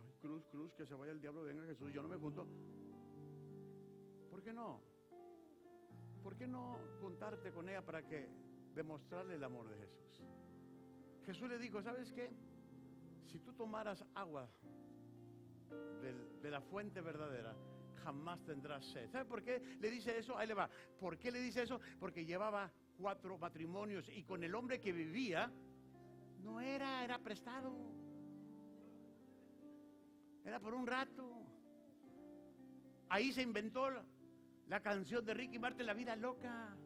ay, cruz, que se vaya el diablo, venga Jesús, yo no me junto. ¿Por qué no? ¿Por qué no juntarte con ella para que demostrarle el amor de Jesús? Jesús le dijo, ¿sabes qué? Si tú tomaras agua de la fuente verdadera, jamás tendrás sed. ¿Sabe por qué le dice eso? Ahí le va. ¿Por qué le dice eso? Porque llevaba 4 matrimonios y con el hombre que vivía, no era prestado. Era por un rato. Ahí se inventó la canción de Ricky Martin, La Vida Loca.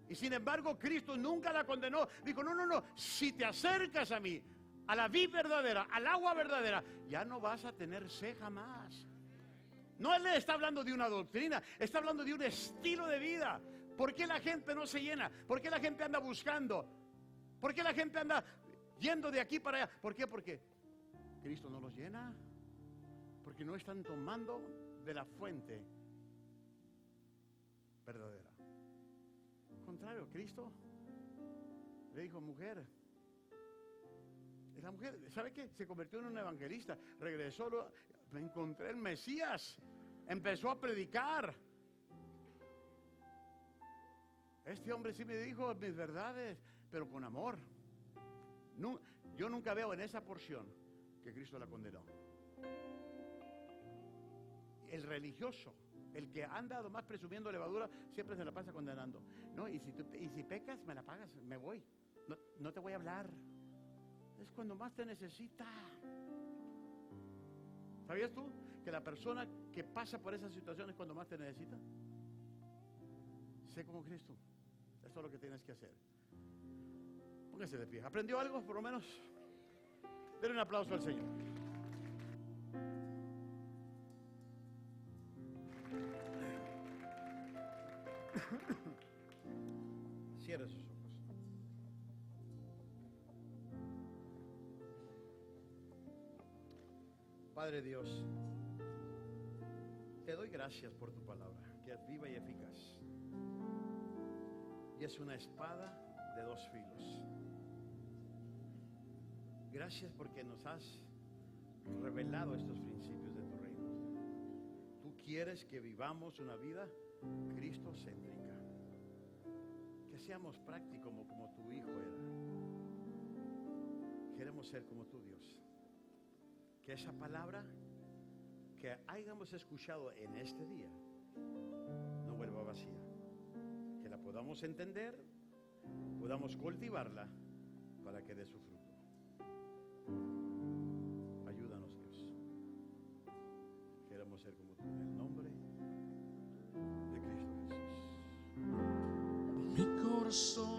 Y sin embargo, Cristo nunca la condenó. Dijo, no, si te acercas a mí, a la vid verdadera, al agua verdadera, ya no vas a tener sed jamás. No le está hablando de una doctrina, está hablando de un estilo de vida. ¿Por qué la gente no se llena? ¿Por qué la gente anda buscando? ¿Por qué la gente anda yendo de aquí para allá? ¿Por qué? Porque Cristo no los llena. Porque no están tomando de la fuente verdadera. Al contrario, Cristo le dijo, mujer, La mujer, ¿sabe qué? Se convirtió en un evangelista. Regresó, me encontré el Mesías. Empezó a predicar. Este hombre sí me dijo mis verdades, pero con amor. No, yo nunca veo en esa porción que Cristo la condenó. El religioso, el que anda más presumiendo levadura, siempre se la pasa condenando. No, y si pecas, me la pagas, me voy. No te voy a hablar. Es cuando más te necesita. ¿Sabías tú que la persona que pasa por esas situaciones cuando más te necesita? Sé como Cristo. Eso es lo que tienes que hacer. Póngase de pie. ¿Aprendió algo, por lo menos? Denle un aplauso al Señor. Cierre sus ojos. Padre Dios, te doy gracias por tu palabra, que es viva y eficaz. Y es una espada de dos filos. Gracias porque nos has revelado estos principios de tu reino. Tú quieres que vivamos una vida cristocéntrica. Que seamos prácticos como tu Hijo era. Queremos ser como tu Dios. Que esa palabra que hayamos escuchado en este día no vuelva vacía. Que la podamos entender, podamos cultivarla para que dé su fruto. Ayúdanos, Dios. Queremos ser como tú en el nombre de Cristo Jesús. Mi corazón